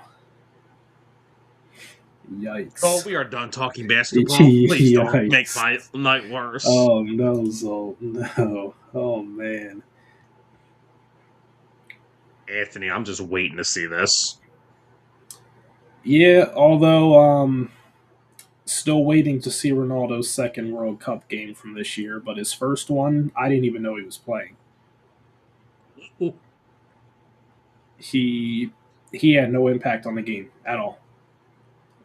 Oh, Yikes. we are done talking basketball. Please don't make Yikes. my night worse. Oh no, Zolt. No. Oh man. Anthony, I'm just waiting to see this. Yeah, although still waiting to see Ronaldo's second World Cup game from this year, but his first one, I didn't even know he was playing. He he had no impact on the game at all.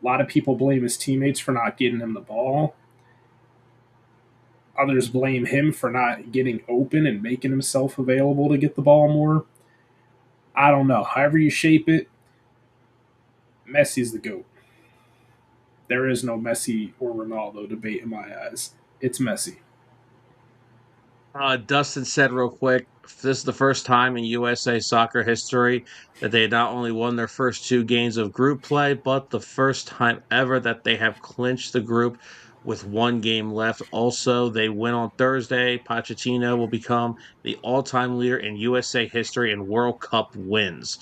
A lot of people blame his teammates for not getting him the ball. Others blame him for not getting open and making himself available to get the ball more. I don't know. However you shape it, Messi's the GOAT. There is no Messi or Ronaldo debate in my eyes. It's Messi. Dustin said real quick, this is the first time in USA soccer history that they not only won their first 2 games of group play, but the first time ever that they have clinched the group with 1 game left. Also, they win on Thursday. Pochettino will become the all-time leader in USA history in World Cup wins.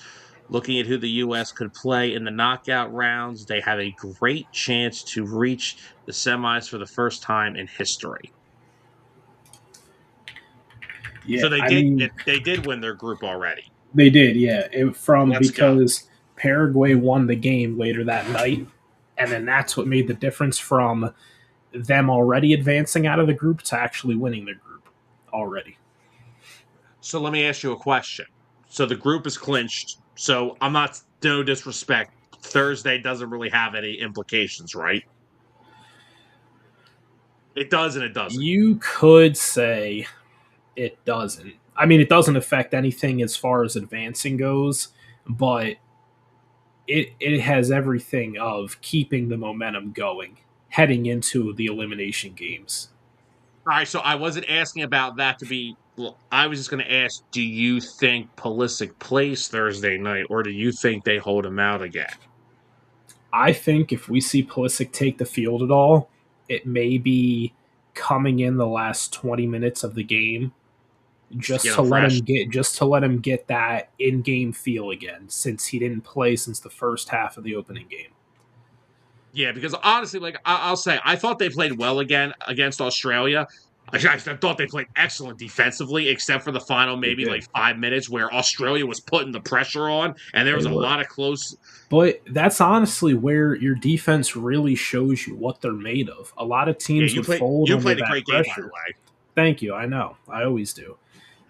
Looking at who the US could play in the knockout rounds, they have a great chance to reach the semis for the first time in history. Yeah, So they I did mean, they did win their group already. they did, yeah. From Let's go. because Paraguay won the game later that night, and then that's what made the difference from them already advancing out of the group to actually winning the group already. So let me ask you a question. So the group is clinched. So I'm not, no disrespect. Thursday doesn't really have any implications, right? It does and it doesn't. You could say it doesn't. I mean, it doesn't affect anything as far as advancing goes, but it has everything of keeping the momentum going heading into the elimination games. All right, so I wasn't asking about that to be. Well, I was just going to ask, do you think Pulisic plays Thursday night, or do you think they hold him out again? I think if we see Pulisic take the field at all, it may be coming in the last 20 minutes of the game Just to get him fresh. just to let him get that in-game feel again since he didn't play since the first half of the opening game. Yeah, because honestly, like I'll say, I thought they played well again against Australia. I thought they played excellent defensively, except for the final They maybe like did. 5 minutes where Australia was putting the pressure on, and there They was a were. lot of close. But that's honestly where your defense really shows you what they're made of. A lot of Yeah, teams would fold you under played a that great game by the pressure. way. Thank you. I know. I always do.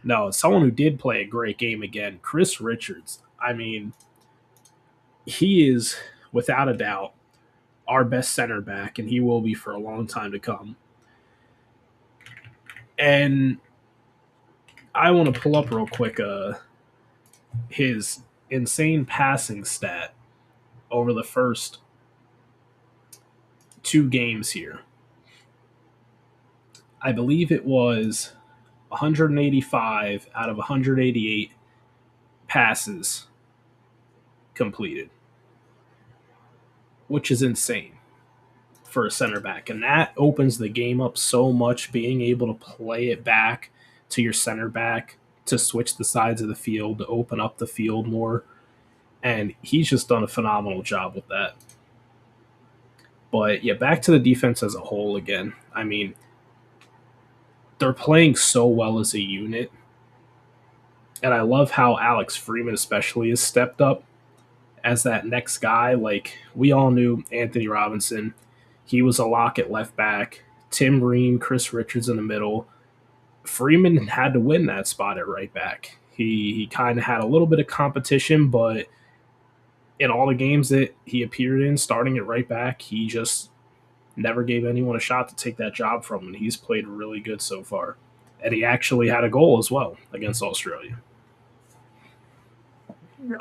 No, someone who did play a great game again, Chris Richards. I mean, he is without a doubt our best center back, and he will be for a long time to come. And I want to pull up real quick his insane passing stat over the first 2 games here. I believe it was 185 out of 188 passes completed, which is insane for a center back. And that opens the game up so much, being able to play it back to your center back, to switch the sides of the field, to open up the field more. And he's just done a phenomenal job with that. But yeah, back to the defense as a whole again. I mean, they're playing so well as a unit. And I love how Alex Freeman, especially, has stepped up as that next guy. Like, we all knew Anthony Robinson, he was a lock at left back. Tim Ream, Chris Richards in the middle. Freeman had to win that spot at right back. He kind of had a little bit of competition, but in all the games that he appeared in, starting at right back, he just never gave anyone a shot to take that job from him. He's played really good so far. And he actually had a goal as well against Australia.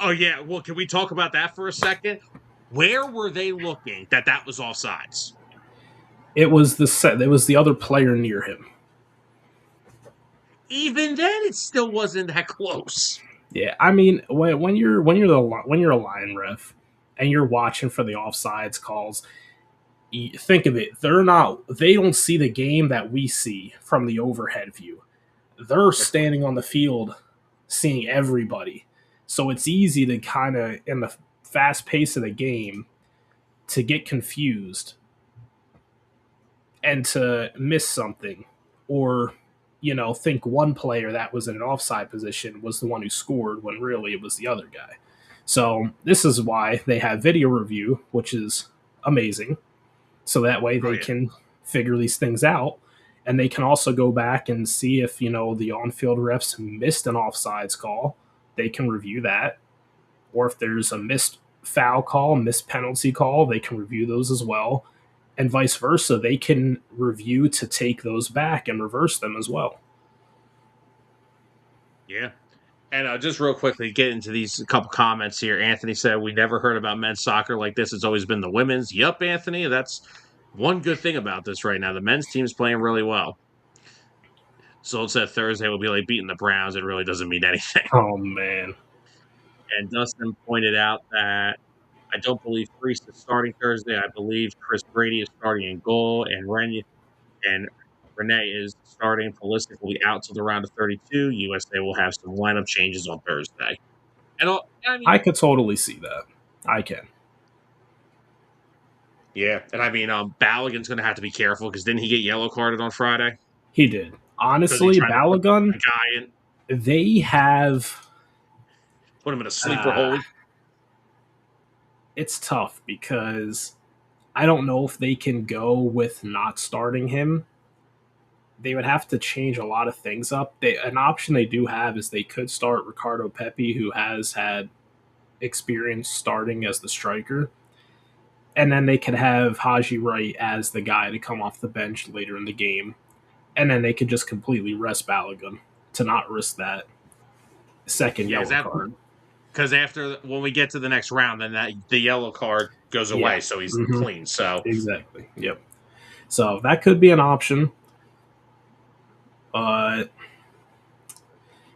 Oh yeah, well, can we talk about that for a second? Where were they looking that was offsides? It was the other player near him. Even then, it still wasn't that close. Yeah, I mean, when you're a line ref and you're watching for the offsides calls, think of it. They don't see the game that we see from the overhead view. They're standing on the field seeing everybody. So it's easy to kind of, in the fast pace of the game, to get confused and to miss something, or think one player that was in an offside position was the one who scored when really it was the other guy. So this is why they have video review, which is amazing, so that way Oh they yeah, can figure these things out, and they can also go back and see if the on-field refs missed an offsides call. They can review that, or if there's a missed foul call, missed penalty call, they can review those as well, and vice versa. They can review to take those back and reverse them as well. yeah. And just real quickly, get into these couple comments here. Anthony said, "We never heard about men's soccer like this. It's always been the women's." Yup, Anthony, that's one good thing about this right now. The men's team's playing really well. So it said Thursday will be like beating the Browns. It really doesn't mean anything. Oh man. And Dustin pointed out that I don't believe Priest is starting Thursday. I believe Chris Brady is starting in goal, and Renee is starting. Pulisic will be out till the round of 32. USA will have some lineup changes on Thursday. And I mean, I could totally see that. I can. yeah, and I mean, Balogun's going to have to be careful because didn't he get yellow carded on Friday He did. because he Honestly, tried to put Balogun, a guy in, they have put him in a sleeper uh, hold? it's tough because I don't know if they can go with not starting him. They would have to change a lot of things up. An option they do have is they could start Ricardo Pepi, who has had experience starting as the striker, and then they could have Haji Wright as the guy to come off the bench later in the game, and then they could just completely rest Balogun to not risk that second Yeah, yellow card. because after when we get to the next round, then the yellow card goes Yeah, away, so he's hmm clean. So exactly. Yep. So that could be an option. But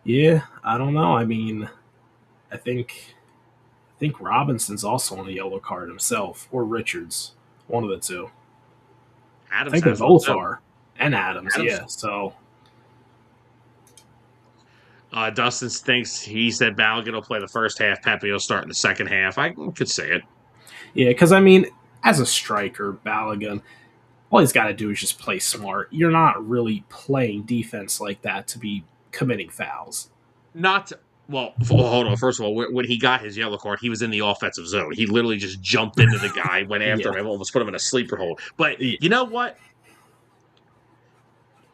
yeah, I don't know. I mean, I think Robinson's also on the yellow card himself, or Richards, one of the two. I Adams think they has one both too. are, and Adams. Adams. Yeah. So Dustin thinks he said Balogun will play the first half. Pepe will start in the second half. I could say it. yeah, because I mean, as a striker, Balogun, all he's got to do is just play smart. You're not really playing defense like that to be committing fouls. Not well. Hold on. First of all, when he got his yellow card, he was in the offensive zone. He literally just jumped into the guy, went after Yeah. him, and almost put him in a sleeper hold. But Yeah. you know what?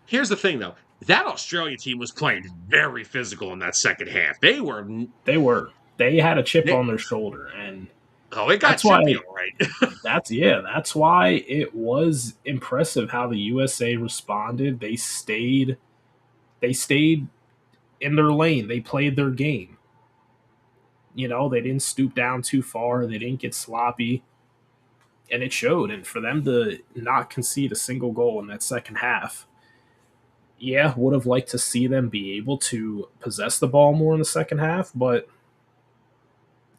Here's the thing, though. That Australia team was playing very physical in that second half. They were. They were. They had a chip They, on their shoulder, and oh, it got that's chippy, why all right. that's why it was impressive how the USA responded. They stayed in their lane. They played their game. They didn't stoop down too far. They didn't get sloppy, and it showed. And for them to not concede a single goal in that second half, yeah, would have liked to see them be able to possess the ball more in the second half, but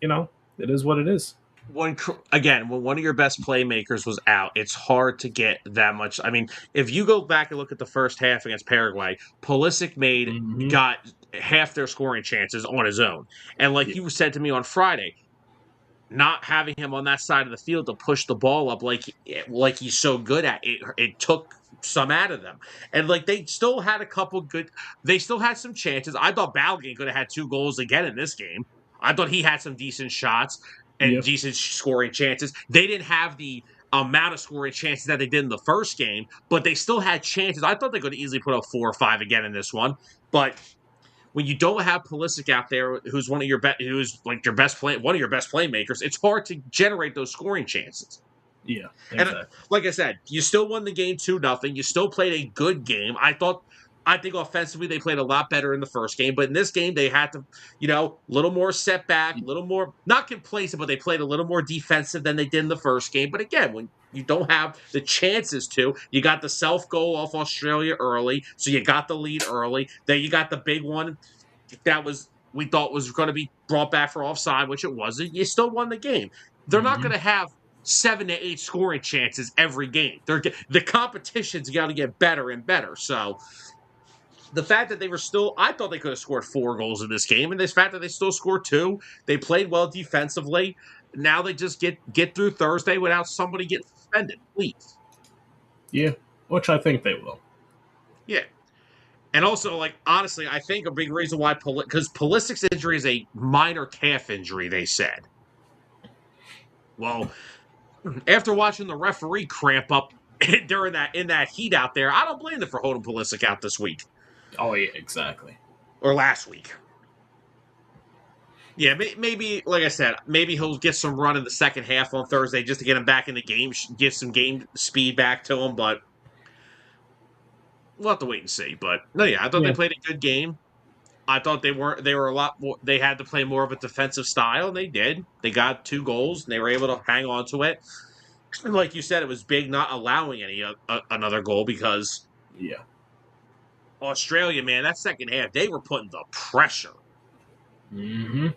it is what it is. When one of your best playmakers was out, it's hard to get that much. I mean, if you go back and look at the first half against Paraguay, Pulisic Mm-hmm. got half their scoring chances on his own. And like Yeah. you said to me on Friday, not having him on that side of the field to push the ball up like he's so good at it took some out of them. And like they still had a couple good they still had some chances. I thought Balgate could have had 2 goals again in this game. I thought he had some decent shots and Yep. decent scoring chances. They didn't have the amount of scoring chances that they did in the first game, but they still had chances. I thought they could easily put up 4 or 5 again in this one. But when you don't have Pulisic out there, who's who's like one of your best playmakers, it's hard to generate those scoring chances. Yeah, And exactly. like I said, you still won the game 2-0. You still played a good game. I think offensively they played a lot better in the first game, but in this game they had to, a little more setback, a little more not complacent, but they played a little more defensive than they did in the first game. But again, when you don't have the chances to, you got the self goal off Australia early, so you got the lead early. Then you got the big one that we thought was going to be brought back for offside, which it wasn't. You still won the game. They're not Hmm. going to have 7 to 8 scoring chances every game. The competition's got to get better and better. So the fact that I thought they could have scored 4 goals in this game, and this fact that they still scored 2, they played well defensively. Now they just get through Thursday without somebody getting suspended, please. Yeah, which I think they will. Yeah. And also, like, honestly, I think a big reason why, because Pulisic's injury is a minor calf injury, they said. Well, after watching the referee cramp up in that heat out there, I don't blame them for holding Pulisic out this week Oh yeah, exactly. or last week. Yeah, maybe like I said, maybe he'll get some run in the second half on Thursday just to get him back in the game, give some game speed back to him. But we'll have to wait and see. But no, yeah, I thought they Yeah, played a good game. I thought they were a lot more. They had to play more of a defensive style, and they did. They got 2 goals, and they were able to hang on to it. And like you said, it was big not allowing another goal because yeah. Australia, man, that second half they were putting the pressure, Hmm.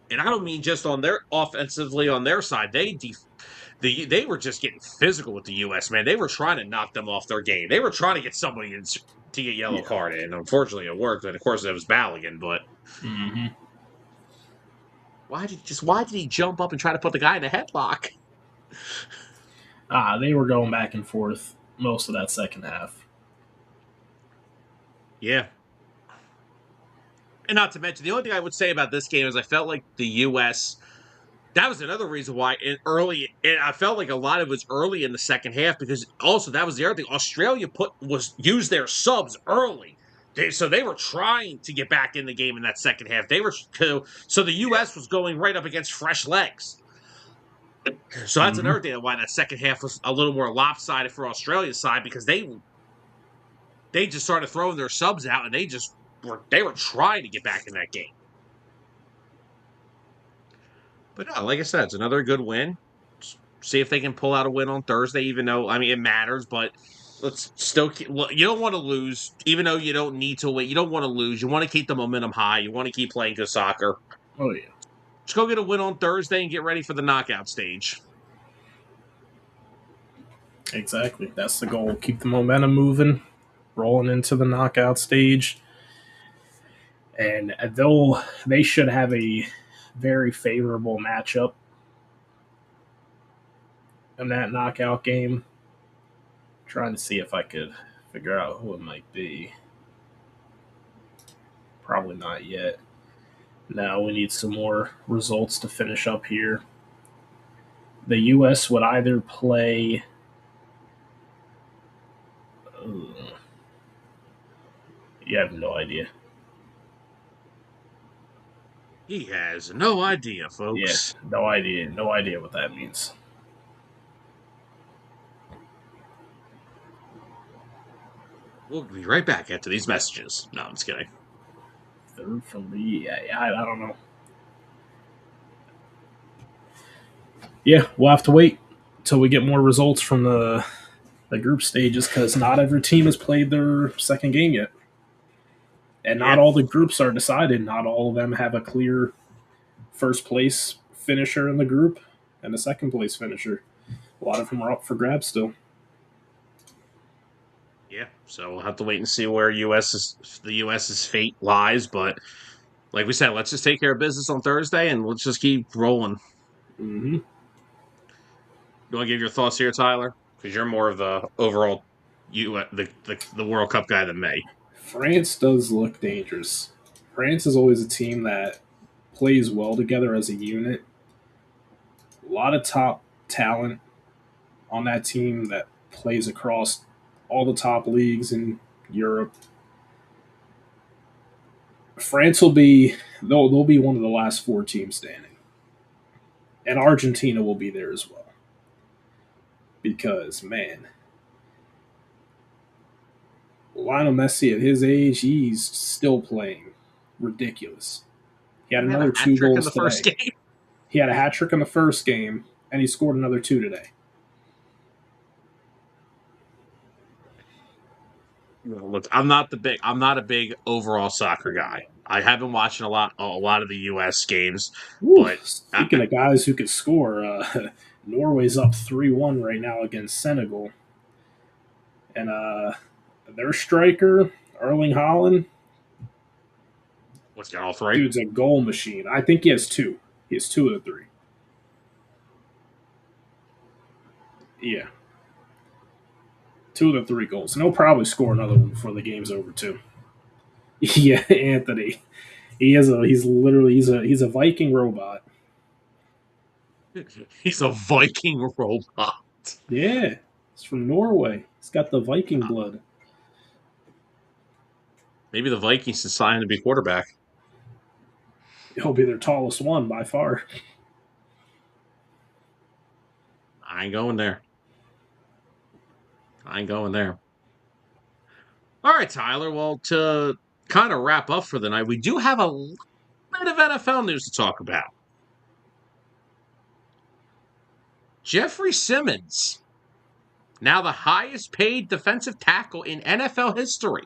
and I don't mean just on their offensively on their side. They were just getting physical with the U.S. Man, they were trying to knock them off their game. They were trying to get somebody to get yellow Yeah. carded, and unfortunately it worked. And of course it was Balogun, but Hmm. why did he jump up and try to put the guy in a headlock? They were going back and forth most of that second half. Yeah. And not to mention, the only thing I would say about this game is I felt like the U.S. That was another reason why I felt like a lot of it was early in the second half because also that was the other thing. Australia used their subs early. So they were trying to get back in the game in that second half. So the U.S. was going right up against fresh legs. So that's Hmm. another thing why that second half was a little more lopsided for Australia's side because they just started throwing their subs out and they were trying to get back in that game. But no, like I said, it's another good win. See if they can pull out a win on Thursday, even though, I mean, it matters, but let's still you don't want to lose, even though you don't need to win. You don't want to lose. You want to keep the momentum high. You want to keep playing good soccer. Oh yeah, Just go get a win on Thursday and get ready for the knockout stage. exactly. That's the goal. Keep the momentum moving, rolling into the knockout stage, and they should have a very favorable matchup in that knockout game. Trying to see if I could figure out who it might be. Probably not yet. Now we need some more results to finish up here. The U.S. would either play. Uh, you have no idea. He has no idea, Yeah, folks. no idea. No idea what that means. We'll be right back after these messages. No, I'm just kidding. Third from me. Yeah, I don't know. Yeah, we'll have to wait until we get more results from the group stages because not every team has played their second game yet. And not Yeah, all the groups are decided. Not all of them have a clear first place finisher in the group and a second place finisher. A lot of them are up for grabs still. yeah. So we'll have to wait and see where the US's fate lies. But like we said, let's just take care of business on Thursday and let's just keep rolling. Mm-hmm. You want to give your thoughts here, Tyler? Because you're more of the overall the World Cup guy than me. France does look dangerous. France is always a team that plays well together as a unit. A lot of top talent on that team that plays across all the top leagues in Europe. France will be they'll be one of the last four teams standing, and Argentina will be there as well. Because man, Lionel Messi at his age, he's still playing ridiculous. He had He had a another hat two trick in goals the first today. game. He had a hat trick in the first game, and he scored another two today. Look, I'm not a big overall soccer guy. I have been watching a lot of the U.S. games, Woo, but speaking of guys who could score, Norway's up 3-1 right now against Senegal. And their striker, Erling Haaland, what's got all three? dude's a goal machine. I think he has two. He has two of the three. Yeah, two of the three goals. And he'll probably score another one before the game's over too. Yeah, Anthony. He's a Viking robot. He's a Viking robot. Yeah. He's from Norway. He's got the Viking blood. Maybe the Vikings should sign him to be quarterback. He'll be their tallest one by far. I ain't going there. I ain't going there. All right, Tyler. Well, to kind of wrap up for the night, we do have a little bit of NFL news to talk about. Jeffrey Simmons, now the highest paid defensive tackle in NFL history.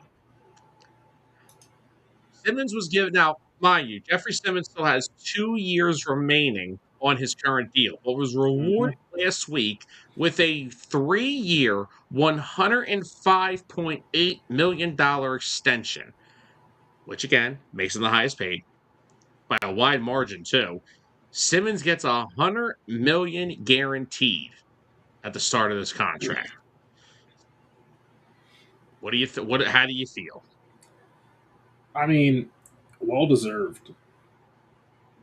Simmons was given, now, mind you, Jeffrey Simmons still has 2 years remaining on his current deal, but was Mm-hmm. rewarded last week with a 3-year, $105.8 million extension, which again makes him the highest paid by a wide margin, too. Simmons gets $100 million guaranteed at the start of this contract. What do you how do you feel? I mean, well deserved.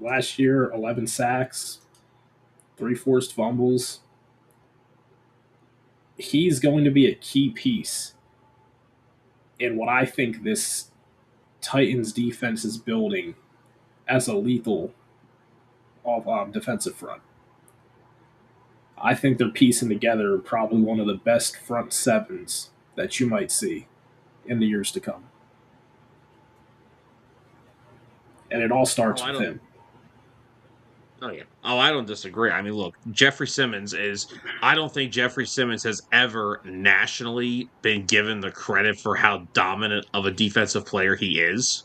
Last year, 11 sacks, three forced fumbles. He's going to be a key piece in what I think this Titans defense is building as a lethal defensive front. I think they're piecing together probably one of the best front sevens that you might see in the years to come. And it all Oh, starts I with don't him. Oh yeah. Oh, I don't disagree. I mean, look, Jeffrey Simmons is I don't think Jeffrey Simmons has ever nationally been given the credit for how dominant of a defensive player he is.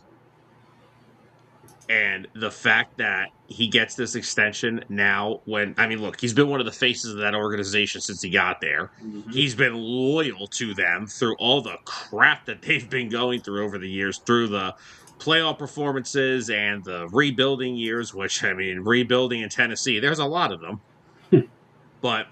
And the fact that he gets this extension now when I mean, look, he's been one of the faces of that organization since he got there. Mm-hmm. He's been loyal to them through all the crap that they've been going through over the years, through the playoff performances and the rebuilding years, which I mean, rebuilding in Tennessee, there's a lot of them, but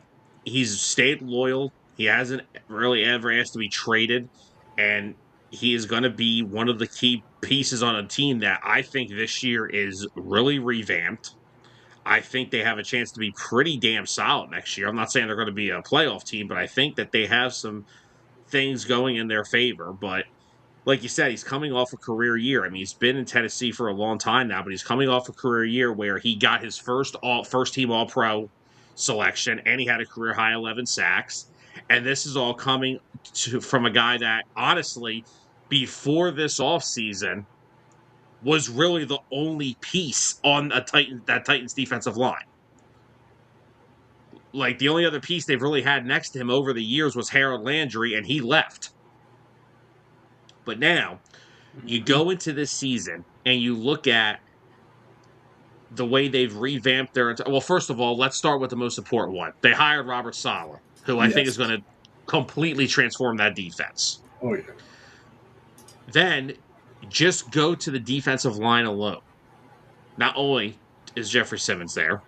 he's stayed loyal. He hasn't really ever asked to be traded, and he is going to be one of the key pieces on a team that I think this year is really revamped. I think they have a chance to be pretty damn solid next year. I'm not saying they're going to be a playoff team, but I think that they have some things going in their favor. But like you said, he's coming off a career year. I mean, he's been in Tennessee for a long time now, but he's coming off a career year where he got his first team All Pro selection, and he had a career high 11 sacks. And this is all coming from a guy that honestly, before this offseason, was really the only piece on that Titans defensive line. Like the only other piece they've really had next to him over the years was Harold Landry, and he left. But now you Mm-hmm. go into this season and you look at the way they've revamped their. Well, first of all, let's start with the most important one. They hired Robert Saleh, who I think is going Yes. to completely transform that defense. Oh, yeah. Then just go to the defensive line alone. Not only is Jeffrey Simmons there,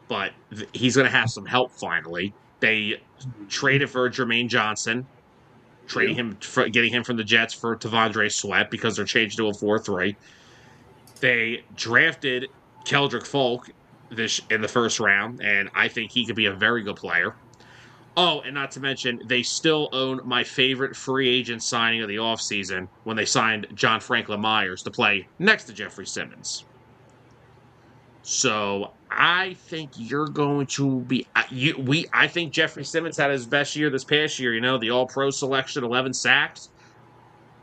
but he's going to have some help finally. They Mm-hmm. traded for Jermaine Johnson, Yeah. trading him, for, getting him from the Jets for Tavondre Sweat because they're changed to a 4-3. They drafted Keldrick Folk this in the first round, and I think he could be a very good player. Oh, and not to mention, they still own my favorite free agent signing of the offseason when they signed John Franklin Myers to play next to Jeffrey Simmons. So I think you're going to be I think Jeffrey Simmons had his best year this past year, the all pro selection, 11 sacks.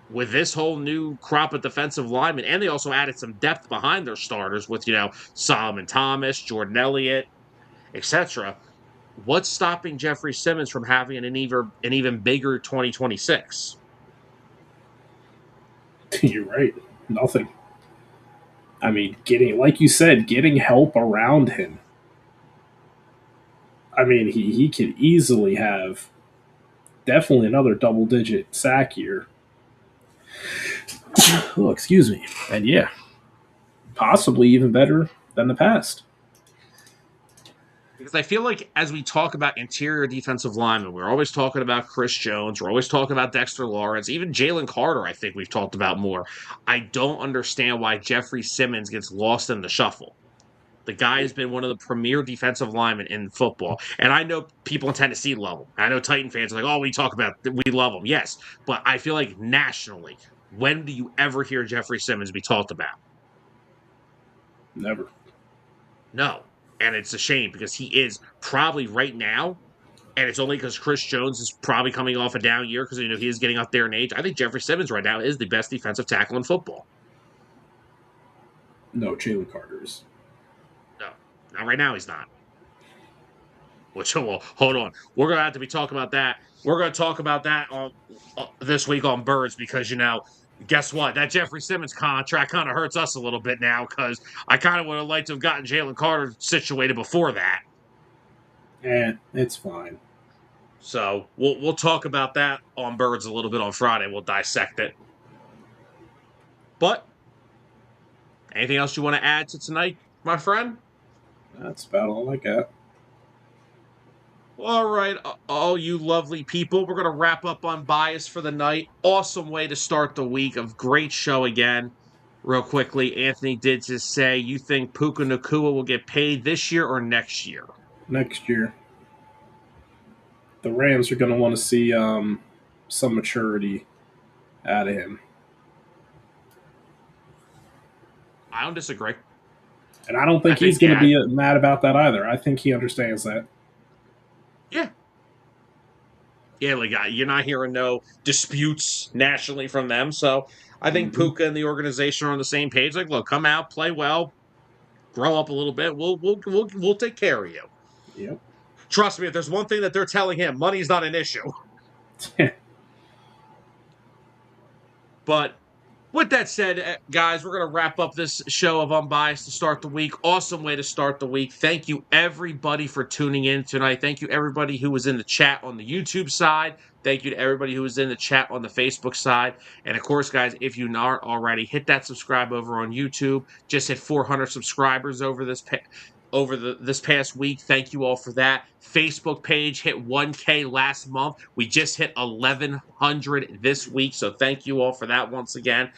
With this whole new crop of defensive linemen, and they also added some depth behind their starters with, Solomon Thomas, Jordan Elliott, etc. What's stopping Jeffrey Simmons from having an even bigger 2026? You're right. Nothing. I mean, like you said, getting help around him. I mean, he could easily have definitely another double digit sack year. Oh, excuse me. And yeah, possibly even better than the past. Because I feel like as we talk about interior defensive linemen, we're always talking about Chris Jones, we're always talking about Dexter Lawrence, even Jalen Carter, I think we've talked about more. I don't understand why Jeffrey Simmons gets lost in the shuffle. The guy has been one of the premier defensive linemen in football. And I know people in Tennessee love him. I know Titan fans are like, oh, we love him. Yes. But I feel like nationally, when do you ever hear Jeffrey Simmons be talked about? Never. No. And it's a shame because he is probably right now, and it's only because Chris Jones is probably coming off a down year because he is getting up there in age. I think Jeffrey Simmons right now is the best defensive tackle in football. No, Jalen Carter's. No. Not right now, he's not. Which, well, hold on. We're going to have to be talking about that. We're going to talk about that on this week on Birds because, guess what? That Jeffrey Simmons contract kind of hurts us a little bit now because I kind of would have liked to have gotten Jalen Carter situated before that. It's fine. So we'll talk about that on Birds a little bit on Friday. We'll dissect it. But anything else you want to add to tonight, my friend? That's about all I got. All right, all you lovely people, we're going to wrap up Unbiased for the night. Awesome way to start the week. A great show again. Real quickly, Anthony did just say, you think Puka Nacua will get paid this year or next year? Next year. The Rams are going to want to see some maturity out of him. I don't disagree. And I don't think he's going to be mad about that either. I think he understands that. Yeah. Yeah, like you're not hearing no disputes nationally from them. So I think Puka and the organization are on the same page. Like, look, come out, play well, grow up a little bit. We'll take care of you. Yep. Trust me, if there's one thing that they're telling him, money's not an issue. But with that said, guys, we're going to wrap up this show of Unbiased to start the week. Awesome way to start the week. Thank you, everybody, for tuning in tonight. Thank you, everybody who was in the chat on the YouTube side. Thank you to everybody who was in the chat on the Facebook side. And, of course, guys, if you aren't already, hit that subscribe over on YouTube. Just hit 400 subscribers over this past week. Thank you all for that. Facebook page hit 1K last month. We just hit 1,100 this week, so thank you all for that once again.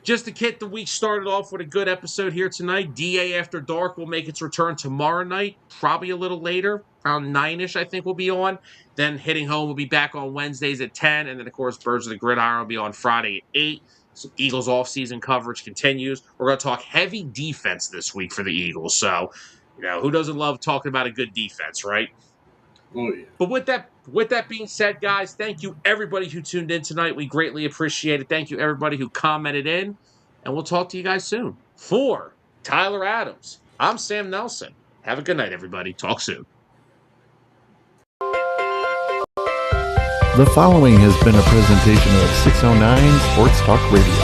Just to get the week started off with a good episode here tonight, DA After Dark will make its return tomorrow night, probably a little later, around 9-ish I think we'll be on. Then Hitting Home will be back on Wednesdays at 10, and then, of course, Birds of the Gridiron will be on Friday at 8. So Eagles offseason coverage continues. We're going to talk heavy defense this week for the Eagles. So, who doesn't love talking about a good defense, right? Oh, yeah. But with that being said, guys, thank you everybody who tuned in tonight. We greatly appreciate it. Thank you everybody who commented in, and we'll talk to you guys soon. For Tyler Adams, I'm Sam Nelson. Have a good night, everybody. Talk soon. The following has been a presentation of 609 Sports Talk Radio.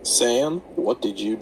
Sam, what did you do?